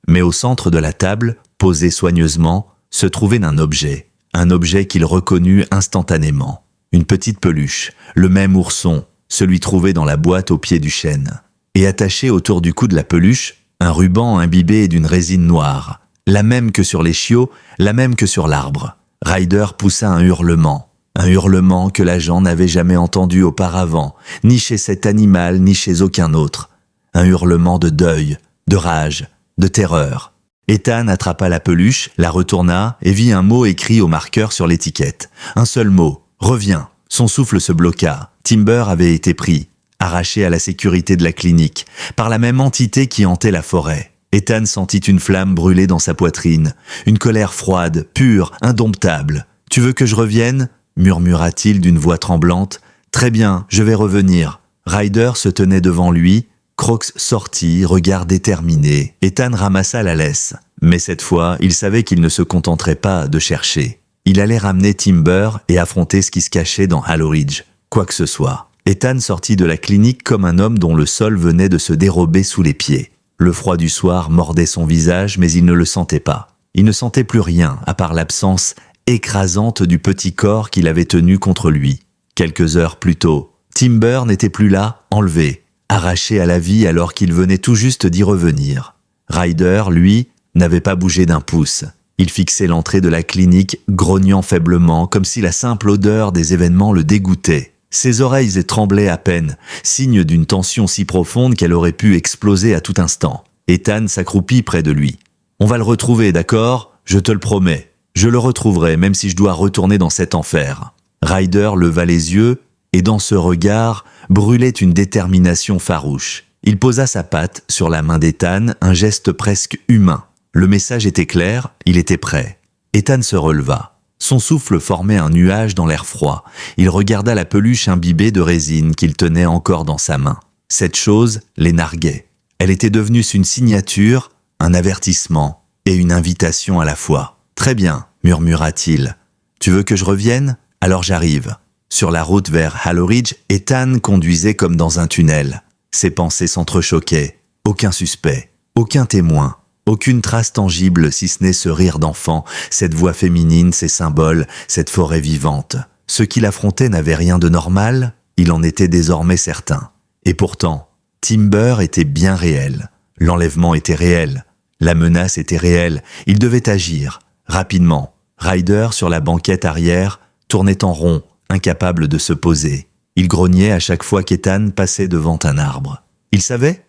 mais au centre de la table, posé soigneusement, se trouvait un objet qu'il reconnut instantanément. Une petite peluche, le même ourson, celui trouvé dans la boîte au pied du chêne. Et attaché autour du cou de la peluche, un ruban imbibé d'une résine noire, la même que sur les chiots, la même que sur l'arbre. Ryder poussa un hurlement que l'agent n'avait jamais entendu auparavant, ni chez cet animal, ni chez aucun autre. Un hurlement de deuil, de rage, de terreur. Ethan attrapa la peluche, la retourna et vit un mot écrit au marqueur sur l'étiquette. Un seul mot. Reviens. Son souffle se bloqua. Timber avait été pris, arraché à la sécurité de la clinique, par la même entité qui hantait la forêt. Ethan sentit une flamme brûler dans sa poitrine, une colère froide, pure, indomptable. « Tu veux que je revienne ?» murmura-t-il d'une voix tremblante. « Très bien, je vais revenir. » Ryder se tenait devant lui. Crocs sortit, regard déterminé. Ethan ramassa la laisse. Mais cette fois, il savait qu'il ne se contenterait pas de chercher. Il allait ramener Timber et affronter ce qui se cachait dans Hollow Ridge. Quoi que ce soit. Ethan sortit de la clinique comme un homme dont le sol venait de se dérober sous les pieds. Le froid du soir mordait son visage, mais il ne le sentait pas. Il ne sentait plus rien, à part l'absence écrasante du petit corps qu'il avait tenu contre lui. Quelques heures plus tôt, Timber n'était plus là, enlevé, arraché à la vie alors qu'il venait tout juste d'y revenir. Ryder, lui, n'avait pas bougé d'un pouce. Il fixait l'entrée de la clinique, grognant faiblement, comme si la simple odeur des événements le dégoûtait. Ses oreilles tremblaient à peine, signe d'une tension si profonde qu'elle aurait pu exploser à tout instant. Ethan s'accroupit près de lui. « On va le retrouver, d'accord? Je te le promets. Je le retrouverai, même si je dois retourner dans cet enfer. » Ryder leva les yeux, et dans ce regard brûlait une détermination farouche. Il posa sa patte sur la main d'Ethan, un geste presque humain. Le message était clair, il était prêt. Ethan se releva. Son souffle formait un nuage dans l'air froid. Il regarda la peluche imbibée de résine qu'il tenait encore dans sa main. Cette chose les narguait. Elle était devenue une signature, un avertissement et une invitation à la fois. « Très bien, murmura-t-il. Tu veux que je revienne? Alors j'arrive. » Sur la route vers Hollow Ridge, Ethan conduisait comme dans un tunnel. Ses pensées s'entrechoquaient. Aucun suspect, aucun témoin, aucune trace tangible si ce n'est ce rire d'enfant, cette voix féminine, ces symboles, cette forêt vivante. Ce qu'il affrontait n'avait rien de normal, il en était désormais certain. Et pourtant, Timber était bien réel. L'enlèvement était réel. La menace était réelle. Il devait agir. Rapidement, Ryder, sur la banquette arrière, tournait en rond, incapable de se poser. Il grognait à chaque fois qu'Ethan passait devant un arbre. Il savait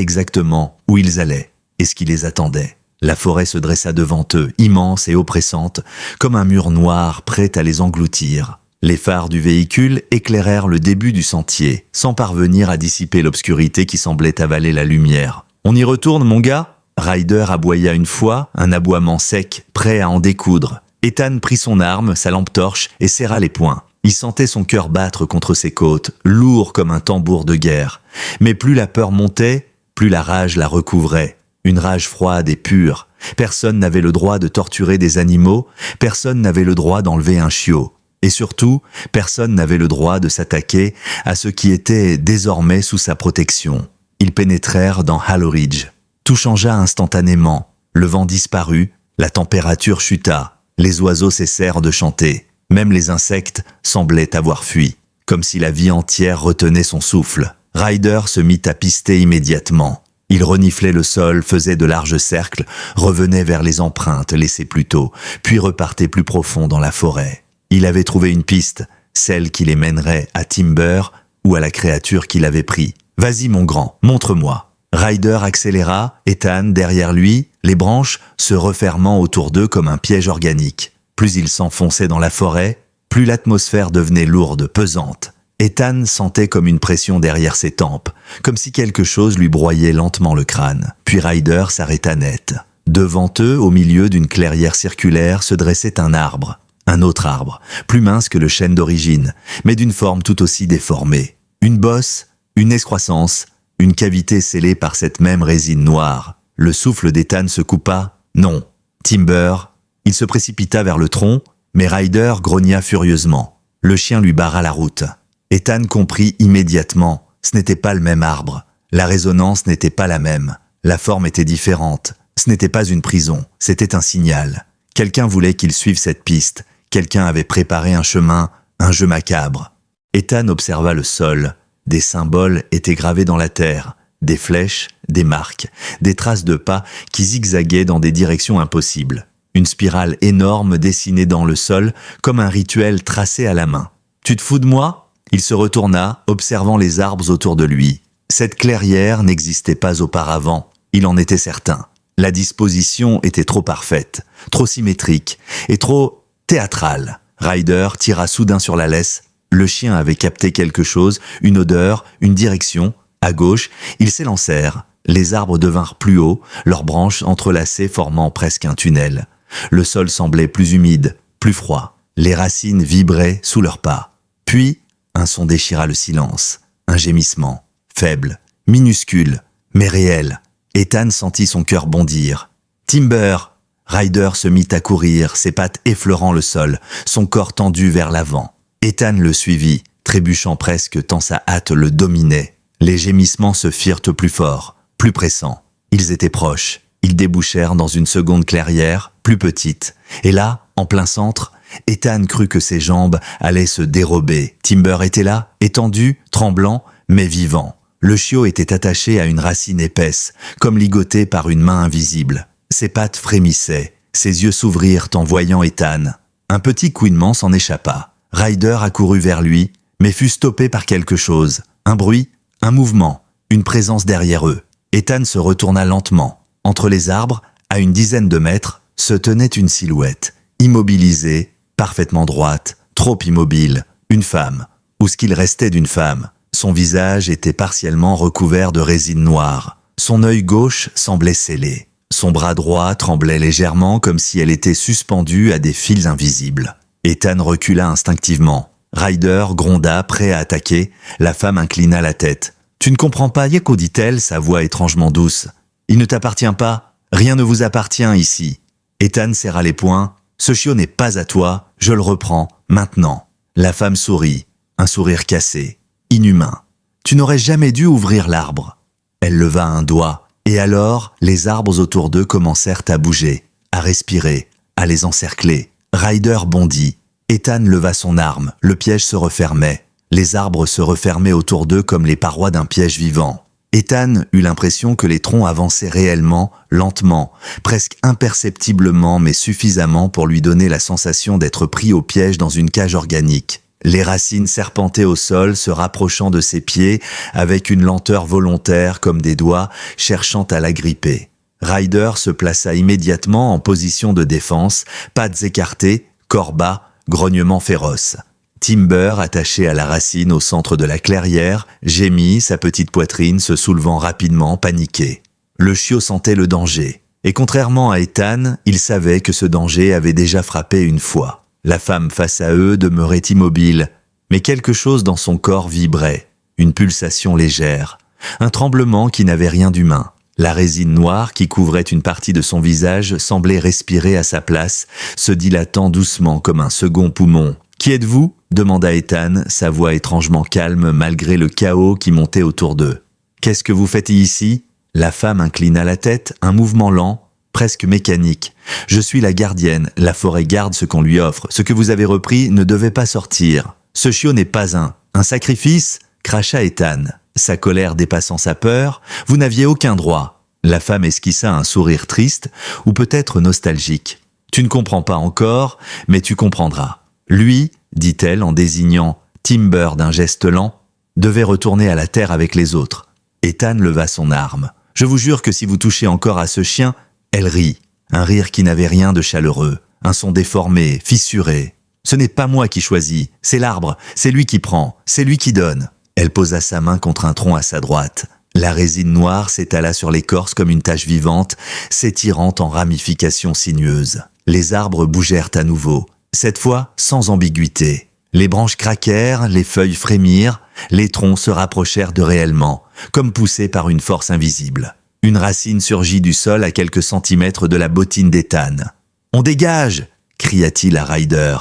exactement où ils allaient et ce qui les attendait. La forêt se dressa devant eux, immense et oppressante, comme un mur noir prêt à les engloutir. Les phares du véhicule éclairèrent le début du sentier, sans parvenir à dissiper l'obscurité qui semblait avaler la lumière. « On y retourne, mon gars ?» Ryder aboya une fois, un aboiement sec, prêt à en découdre. Ethan prit son arme, sa lampe torche, et serra les poings. Il sentait son cœur battre contre ses côtes, lourd comme un tambour de guerre. Mais plus la peur montait, plus la rage la recouvrait. Une rage froide et pure. Personne n'avait le droit de torturer des animaux, personne n'avait le droit d'enlever un chiot. Et surtout, personne n'avait le droit de s'attaquer à ce qui était désormais sous sa protection. Ils pénétrèrent dans Hollow Ridge. Tout changea instantanément. Le vent disparut, la température chuta, les oiseaux cessèrent de chanter. Même les insectes semblaient avoir fui, comme si la vie entière retenait son souffle. Ryder se mit à pister immédiatement. Il reniflait le sol, faisait de larges cercles, revenait vers les empreintes laissées plus tôt, puis repartait plus profond dans la forêt. Il avait trouvé une piste, celle qui les mènerait à Timber ou à la créature qu'il avait pris. « Vas-y mon grand, montre-moi !» Ryder accéléra, Ethan derrière lui, les branches se refermant autour d'eux comme un piège organique. Plus ils s'enfonçaient dans la forêt, plus l'atmosphère devenait lourde, pesante. Ethan sentait comme une pression derrière ses tempes, comme si quelque chose lui broyait lentement le crâne. Puis Ryder s'arrêta net. Devant eux, au milieu d'une clairière circulaire, se dressait un arbre. Un autre arbre, plus mince que le chêne d'origine, mais d'une forme tout aussi déformée. Une bosse, une excroissance, une cavité scellée par cette même résine noire. Le souffle d'Ethan se coupa. Non. Timber. Il se précipita vers le tronc, mais Ryder grogna furieusement. Le chien lui barra la route. Ethan comprit immédiatement. Ce n'était pas le même arbre. La résonance n'était pas la même. La forme était différente. Ce n'était pas une prison. C'était un signal. Quelqu'un voulait qu'il suive cette piste. Quelqu'un avait préparé un chemin, un jeu macabre. Ethan observa le sol. Des symboles étaient gravés dans la terre. Des flèches, des marques, des traces de pas qui zigzaguaient dans des directions impossibles. Une spirale énorme dessinée dans le sol comme un rituel tracé à la main. « Tu te fous de moi ?» Il se retourna, observant les arbres autour de lui. Cette clairière n'existait pas auparavant, il en était certain. La disposition était trop parfaite, trop symétrique et trop théâtrale. Ryder tira soudain sur la laisse. Le chien avait capté quelque chose, une odeur, une direction. À gauche, ils s'élancèrent. Les arbres devinrent plus hauts, leurs branches entrelacées formant presque un tunnel. Le sol semblait plus humide, plus froid. Les racines vibraient sous leurs pas. Puis, un son déchira le silence. Un gémissement, faible, minuscule, mais réel. Ethan sentit son cœur bondir. « Timber !» Ryder se mit à courir, ses pattes effleurant le sol, son corps tendu vers l'avant. Ethan le suivit, trébuchant presque tant sa hâte le dominait. Les gémissements se firent plus forts, plus pressants. Ils étaient proches. Ils débouchèrent dans une seconde clairière, plus petite. Et là, en plein centre, Ethan crut que ses jambes allaient se dérober. Timber était là, étendu, tremblant, mais vivant. Le chiot était attaché à une racine épaisse, comme ligoté par une main invisible. Ses pattes frémissaient, ses yeux s'ouvrirent en voyant Ethan. Un petit couinement s'en échappa. Ryder accourut vers lui, mais fut stoppé par quelque chose. Un bruit, un mouvement, une présence derrière eux. Ethan se retourna lentement. Entre les arbres, à une dizaine de mètres, se tenait une silhouette, immobilisée, parfaitement droite, trop immobile, une femme, ou ce qu'il restait d'une femme. Son visage était partiellement recouvert de résine noire. Son œil gauche semblait scellé. Son bras droit tremblait légèrement comme si elle était suspendue à des fils invisibles. Ethan recula instinctivement. Ryder gronda, prêt à attaquer. La femme inclina la tête. « Tu ne comprends pas, Yeko » dit-elle, sa voix étrangement douce. « Il ne t'appartient pas. Rien ne vous appartient ici. » Ethan serra les poings. « Ce chiot n'est pas à toi. Je le reprends. Maintenant. » La femme sourit. Un sourire cassé. Inhumain. « Tu n'aurais jamais dû ouvrir l'arbre. » Elle leva un doigt. Et alors, les arbres autour d'eux commencèrent à bouger, à respirer, à les encercler. Ryder bondit. Ethan leva son arme. Le piège se refermait. Les arbres se refermaient autour d'eux comme les parois d'un piège vivant. Ethan eut l'impression que les troncs avançaient réellement, lentement, presque imperceptiblement, mais suffisamment pour lui donner la sensation d'être pris au piège dans une cage organique. Les racines serpentaient au sol, se rapprochant de ses pieds, avec une lenteur volontaire comme des doigts, cherchant à l'agripper. Ryder se plaça immédiatement en position de défense, pattes écartées, corps bas, grognement féroce. Timber, attaché à la racine au centre de la clairière, gémit, sa petite poitrine se soulevant rapidement, paniqué. Le chiot sentait le danger. Et contrairement à Ethan, il savait que ce danger avait déjà frappé une fois. La femme face à eux demeurait immobile, mais quelque chose dans son corps vibrait, une pulsation légère, un tremblement qui n'avait rien d'humain. La résine noire qui couvrait une partie de son visage semblait respirer à sa place, se dilatant doucement comme un second poumon. « Qui êtes-vous » demanda Ethan, sa voix étrangement calme malgré le chaos qui montait autour d'eux. « Qu'est-ce que vous faites ici » La femme inclina la tête, un mouvement lent, presque mécanique. « Je suis la gardienne, la forêt garde ce qu'on lui offre. Ce que vous avez repris ne devait pas sortir. Ce chiot n'est pas un sacrifice ?» cracha Ethan, sa colère dépassant sa peur. « Vous n'aviez aucun droit. » La femme esquissa un sourire triste, ou peut-être nostalgique. « Tu ne comprends pas encore, mais tu comprendras. » Lui, dit-elle en désignant Timber d'un geste lent, devait retourner à la terre avec les autres. Ethan leva son arme. « Je vous jure que si vous touchez encore à ce chien, » elle rit, un rire qui n'avait rien de chaleureux, un son déformé, fissuré. « Ce n'est pas moi qui choisis, c'est l'arbre, c'est lui qui prend, c'est lui qui donne. » Elle posa sa main contre un tronc à sa droite. La résine noire s'étala sur l'écorce comme une tache vivante, s'étirant en ramifications sinueuses. Les arbres bougèrent à nouveau, cette fois sans ambiguïté. Les branches craquèrent, les feuilles frémirent, les troncs se rapprochèrent de réellement, comme poussés par une force invisible. Une racine surgit du sol à quelques centimètres de la bottine d'Ethan. « On dégage !» cria-t-il à Ryder.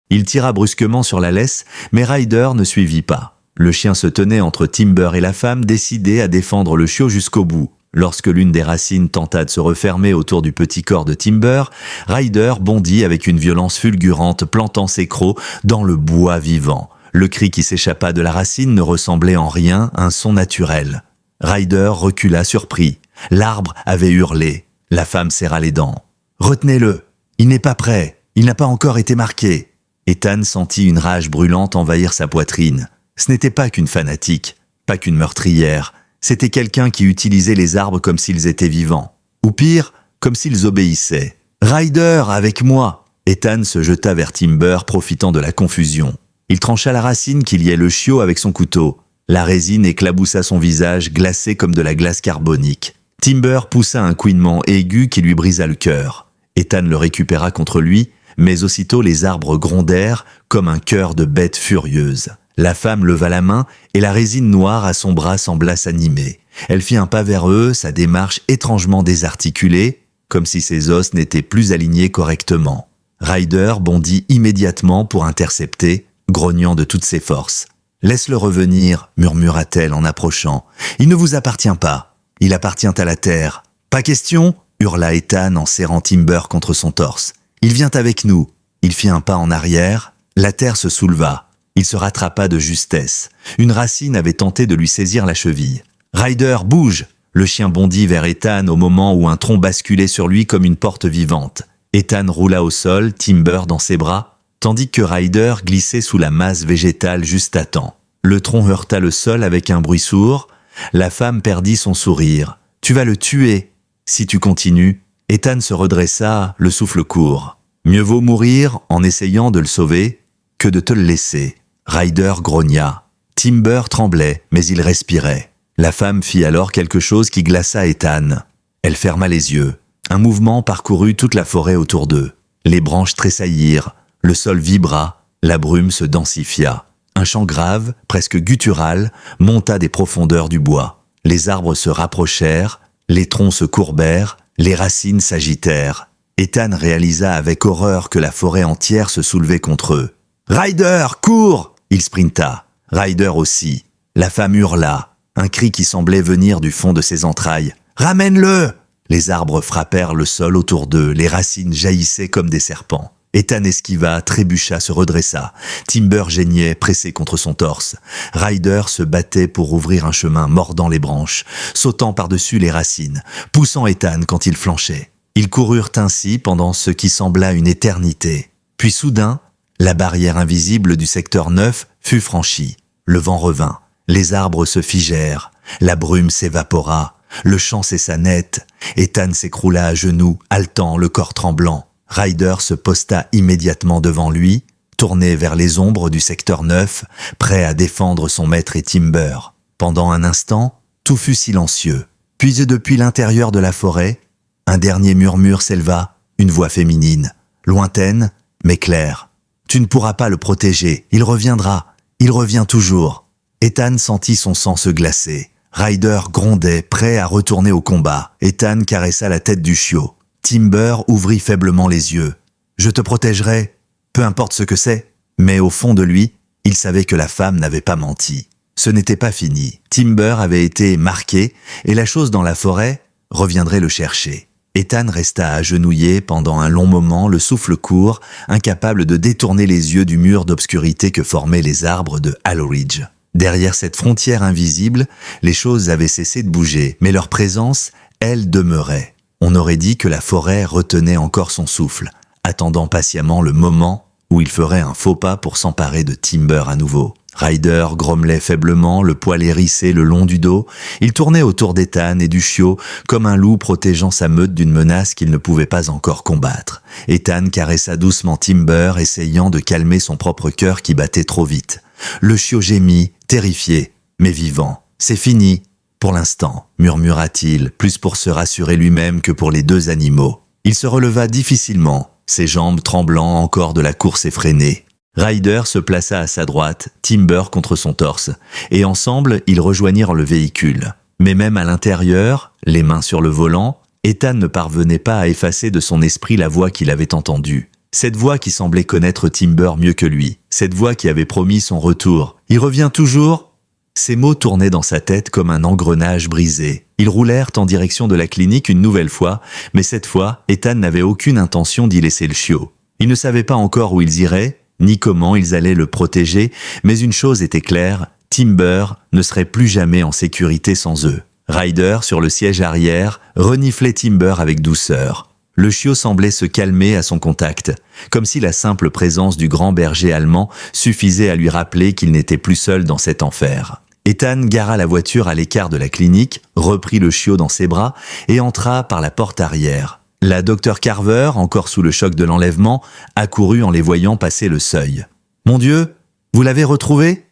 Il tira brusquement sur la laisse, mais Ryder ne suivit pas. Le chien se tenait entre Timber et la femme, décidé à défendre le chiot jusqu'au bout. Lorsque l'une des racines tenta de se refermer autour du petit corps de Timber, Ryder bondit avec une violence fulgurante, plantant ses crocs dans le bois vivant. Le cri qui s'échappa de la racine ne ressemblait en rien à un son naturel. Ryder recula surpris. L'arbre avait hurlé. La femme serra les dents. « Retenez-le. Il n'est pas prêt. Il n'a pas encore été marqué. » Ethan sentit une rage brûlante envahir sa poitrine. Ce n'était pas qu'une fanatique, pas qu'une meurtrière. C'était quelqu'un qui utilisait les arbres comme s'ils étaient vivants. Ou pire, comme s'ils obéissaient. « Ryder, avec moi !» Ethan se jeta vers Timber, profitant de la confusion. Il trancha la racine qui liait le chiot avec son couteau. La résine éclaboussa son visage, glacé comme de la glace carbonique. Timber poussa un couinement aigu qui lui brisa le cœur. Ethan le récupéra contre lui, mais aussitôt les arbres grondèrent comme un cœur de bête furieuse. La femme leva la main et la résine noire à son bras sembla s'animer. Elle fit un pas vers eux, sa démarche étrangement désarticulée, comme si ses os n'étaient plus alignés correctement. Ryder bondit immédiatement pour intercepter, grognant de toutes ses forces. « Laisse-le revenir » murmura-t-elle en approchant. « Il ne vous appartient pas. Il appartient à la terre. »« Pas question » hurla Ethan en serrant Timber contre son torse. « Il vient avec nous. » Il fit un pas en arrière. La terre se souleva. Il se rattrapa de justesse. Une racine avait tenté de lui saisir la cheville. « Ryder, bouge !» Le chien bondit vers Ethan au moment où un tronc basculait sur lui comme une porte vivante. Ethan roula au sol, Timber dans ses bras, tandis que Ryder glissait sous la masse végétale juste à temps. Le tronc heurta le sol avec un bruit sourd. La femme perdit son sourire. Tu vas le tuer. Si tu continues. Ethan se redressa, le souffle court. Mieux vaut mourir en essayant de le sauver que de te le laisser. Ryder grogna. Timber tremblait, mais il respirait. La femme fit alors quelque chose qui glaça Ethan. Elle ferma les yeux. Un mouvement parcourut toute la forêt autour d'eux. Les branches tressaillirent, le sol vibra, la brume se densifia. Un chant grave, presque guttural, monta des profondeurs du bois. Les arbres se rapprochèrent, les troncs se courbèrent, les racines s'agitèrent. Ethan réalisa avec horreur que la forêt entière se soulevait contre eux. « Ryder, cours !» Il sprinta. Ryder aussi. La femme hurla, un cri qui semblait venir du fond de ses entrailles. « Ramène-le !» Les arbres frappèrent le sol autour d'eux, les racines jaillissaient comme des serpents. Ethan esquiva, trébucha, se redressa. Timber geignait, pressé contre son torse. Ryder se battait pour ouvrir un chemin, mordant les branches, sautant par-dessus les racines, poussant Ethan quand il flanchait. Ils coururent ainsi pendant ce qui sembla une éternité. Puis soudain, la barrière invisible du secteur 9 fut franchie. Le vent revint, les arbres se figèrent, la brume s'évapora, le chant cessa net. Ethan s'écroula à genoux, haletant, le corps tremblant. Ryder se posta immédiatement devant lui, tourné vers les ombres du secteur 9, prêt à défendre son maître et Timber. Pendant un instant, tout fut silencieux. Puis depuis l'intérieur de la forêt, un dernier murmure s'éleva, une voix féminine, lointaine mais claire. « Tu ne pourras pas le protéger, il reviendra, il revient toujours. » Ethan sentit son sang se glacer. Ryder grondait, prêt à retourner au combat. Ethan caressa la tête du chiot. Timber ouvrit faiblement les yeux. « Je te protégerai, peu importe ce que c'est. » Mais au fond de lui, il savait que la femme n'avait pas menti. Ce n'était pas fini. Timber avait été marqué et la chose dans la forêt reviendrait le chercher. Ethan resta agenouillé pendant un long moment, le souffle court, incapable de détourner les yeux du mur d'obscurité que formaient les arbres de Hollow Ridge. Derrière cette frontière invisible, les choses avaient cessé de bouger, mais leur présence, elle, demeurait. On aurait dit que la forêt retenait encore son souffle, attendant patiemment le moment où il ferait un faux pas pour s'emparer de Timber à nouveau. Ryder grommelait faiblement, le poil hérissé le long du dos. Il tournait autour d'Ethan et du chiot comme un loup protégeant sa meute d'une menace qu'il ne pouvait pas encore combattre. Ethan caressa doucement Timber, essayant de calmer son propre cœur qui battait trop vite. Le chiot gémit, terrifié, mais vivant. « C'est fini, pour l'instant », murmura-t-il, plus pour se rassurer lui-même que pour les deux animaux. Il se releva difficilement, ses jambes tremblant encore de la course effrénée. Ryder se plaça à sa droite, Timber contre son torse, et ensemble, ils rejoignirent le véhicule. Mais même à l'intérieur, les mains sur le volant, Ethan ne parvenait pas à effacer de son esprit la voix qu'il avait entendue. Cette voix qui semblait connaître Timber mieux que lui. Cette voix qui avait promis son retour. « Il revient toujours ?» Ces mots tournaient dans sa tête comme un engrenage brisé. Ils roulèrent en direction de la clinique une nouvelle fois, mais cette fois, Ethan n'avait aucune intention d'y laisser le chiot. Il ne savait pas encore où ils iraient, ni comment ils allaient le protéger, mais une chose était claire, Timber ne serait plus jamais en sécurité sans eux. Ryder, sur le siège arrière, reniflait Timber avec douceur. Le chiot semblait se calmer à son contact, comme si la simple présence du grand berger allemand suffisait à lui rappeler qu'il n'était plus seul dans cet enfer. Ethan gara la voiture à l'écart de la clinique, reprit le chiot dans ses bras et entra par la porte arrière. La docteur Carver, encore sous le choc de l'enlèvement, accourut en les voyant passer le seuil. « Mon Dieu, vous l'avez retrouvé ?»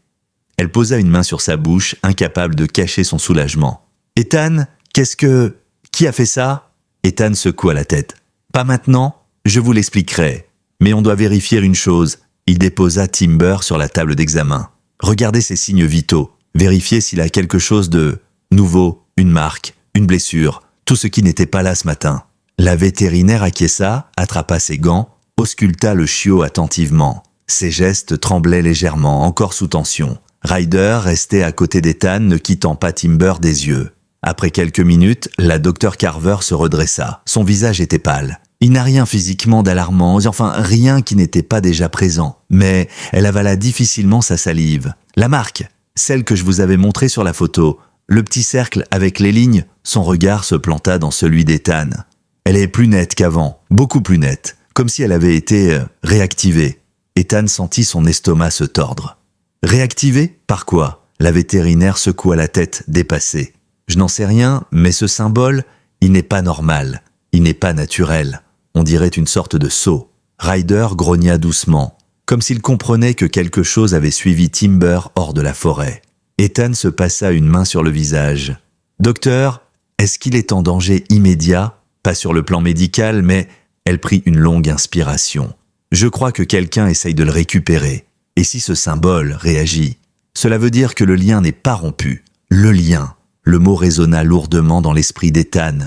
Elle posa une main sur sa bouche, incapable de cacher son soulagement. « Ethan, Qui a fait ça ?» Ethan secoua la tête. « Pas maintenant, je vous l'expliquerai. Mais on doit vérifier une chose. » Il déposa Timber sur la table d'examen. « Regardez ses signes vitaux. Vérifiez s'il a quelque chose de nouveau, une marque, une blessure, tout ce qui n'était pas là ce matin. » La vétérinaire acquiesça, attrapa ses gants, ausculta le chiot attentivement. Ses gestes tremblaient légèrement, encore sous tension. Ryder restait à côté d'Ethan, ne quittant pas Timber des yeux. Après quelques minutes, la docteur Carver se redressa. Son visage était pâle. Il n'a rien physiquement d'alarmant, enfin rien qui n'était pas déjà présent. Mais elle avala difficilement sa salive. La marque, celle que je vous avais montrée sur la photo, le petit cercle avec les lignes, son regard se planta dans celui d'Ethan. Elle est plus nette qu'avant, beaucoup plus nette, comme si elle avait été réactivée. Ethan sentit son estomac se tordre. Réactivée ? Par quoi ? La vétérinaire secoua la tête, dépassée. Je n'en sais rien, mais ce symbole, il n'est pas normal, il n'est pas naturel. On dirait une sorte de sceau. Ryder grogna doucement, comme s'il comprenait que quelque chose avait suivi Timber hors de la forêt. Ethan se passa une main sur le visage. « Docteur, est-ce qu'il est en danger immédiat? Pas sur le plan médical, mais... » Elle prit une longue inspiration. « Je crois que quelqu'un essaye de le récupérer. Et si ce symbole réagit? Cela veut dire que le lien n'est pas rompu. Le lien. » Le mot résonna lourdement dans l'esprit d'Ethan.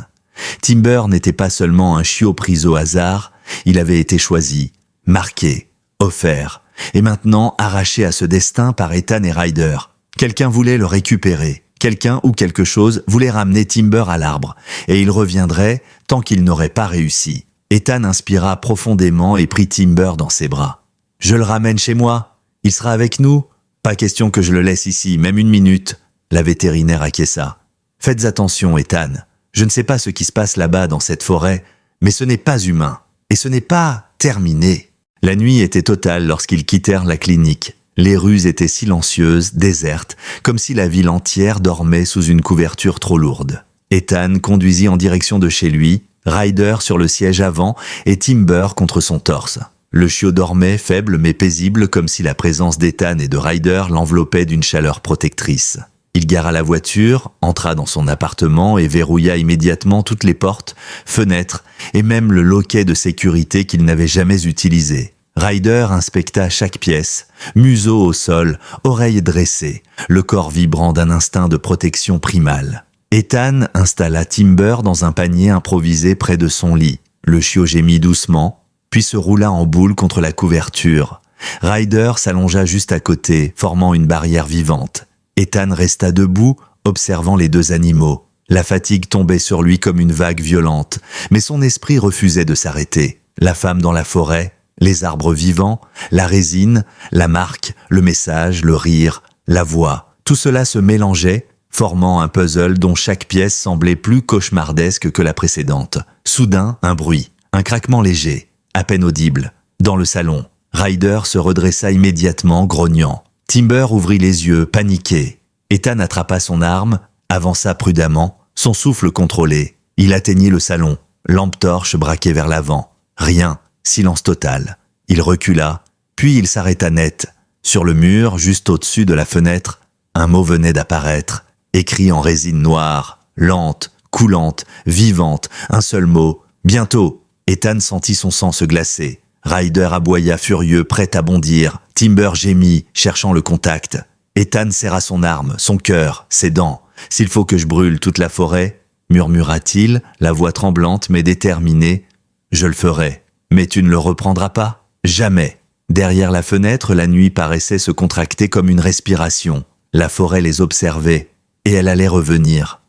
Timber n'était pas seulement un chiot pris au hasard, il avait été choisi, marqué, offert, et maintenant arraché à ce destin par Ethan et Ryder. Quelqu'un voulait le récupérer, quelqu'un ou quelque chose voulait ramener Timber à l'arbre, et il reviendrait tant qu'il n'aurait pas réussi. Ethan inspira profondément et prit Timber dans ses bras. « Je le ramène chez moi, il sera avec nous. Pas question que je le laisse ici, même une minute. » La vétérinaire acquiesça. « Faites attention, Ethan. Je ne sais pas ce qui se passe là-bas dans cette forêt, mais ce n'est pas humain. Et ce n'est pas terminé. » La nuit était totale lorsqu'ils quittèrent la clinique. Les rues étaient silencieuses, désertes, comme si la ville entière dormait sous une couverture trop lourde. Ethan conduisit en direction de chez lui, Ryder sur le siège avant et Timber contre son torse. Le chiot dormait, faible mais paisible, comme si la présence d'Ethan et de Ryder l'enveloppait d'une chaleur protectrice. Il gara la voiture, entra dans son appartement et verrouilla immédiatement toutes les portes, fenêtres et même le loquet de sécurité qu'il n'avait jamais utilisé. Ryder inspecta chaque pièce, museau au sol, oreilles dressées, le corps vibrant d'un instinct de protection primal. Ethan installa Timber dans un panier improvisé près de son lit. Le chiot gémit doucement, puis se roula en boule contre la couverture. Ryder s'allongea juste à côté, formant une barrière vivante. Ethan resta debout, observant les deux animaux. La fatigue tombait sur lui comme une vague violente, mais son esprit refusait de s'arrêter. La femme dans la forêt, les arbres vivants, la résine, la marque, le message, le rire, la voix, tout cela se mélangeait, formant un puzzle dont chaque pièce semblait plus cauchemardesque que la précédente. Soudain, un bruit, un craquement léger, à peine audible. Dans le salon, Ryder se redressa immédiatement, grognant. Timber ouvrit les yeux, paniqué. Ethan attrapa son arme, avança prudemment, son souffle contrôlé. Il atteignit le salon, lampe torche braquée vers l'avant. Rien, silence total. Il recula, puis il s'arrêta net. Sur le mur, juste au-dessus de la fenêtre, un mot venait d'apparaître, écrit en résine noire, lente, coulante, vivante, un seul mot. Bientôt. Ethan sentit son sang se glacer. Ryder aboya furieux, prêt à bondir. Timber gémit, cherchant le contact. Ethan serra son arme, son cœur, ses dents. « S'il faut que je brûle toute la forêt, » murmura-t-il, la voix tremblante mais déterminée. « Je le ferai. Mais tu ne le reprendras pas. Jamais. » Derrière la fenêtre, la nuit paraissait se contracter comme une respiration. La forêt les observait, et elle allait revenir.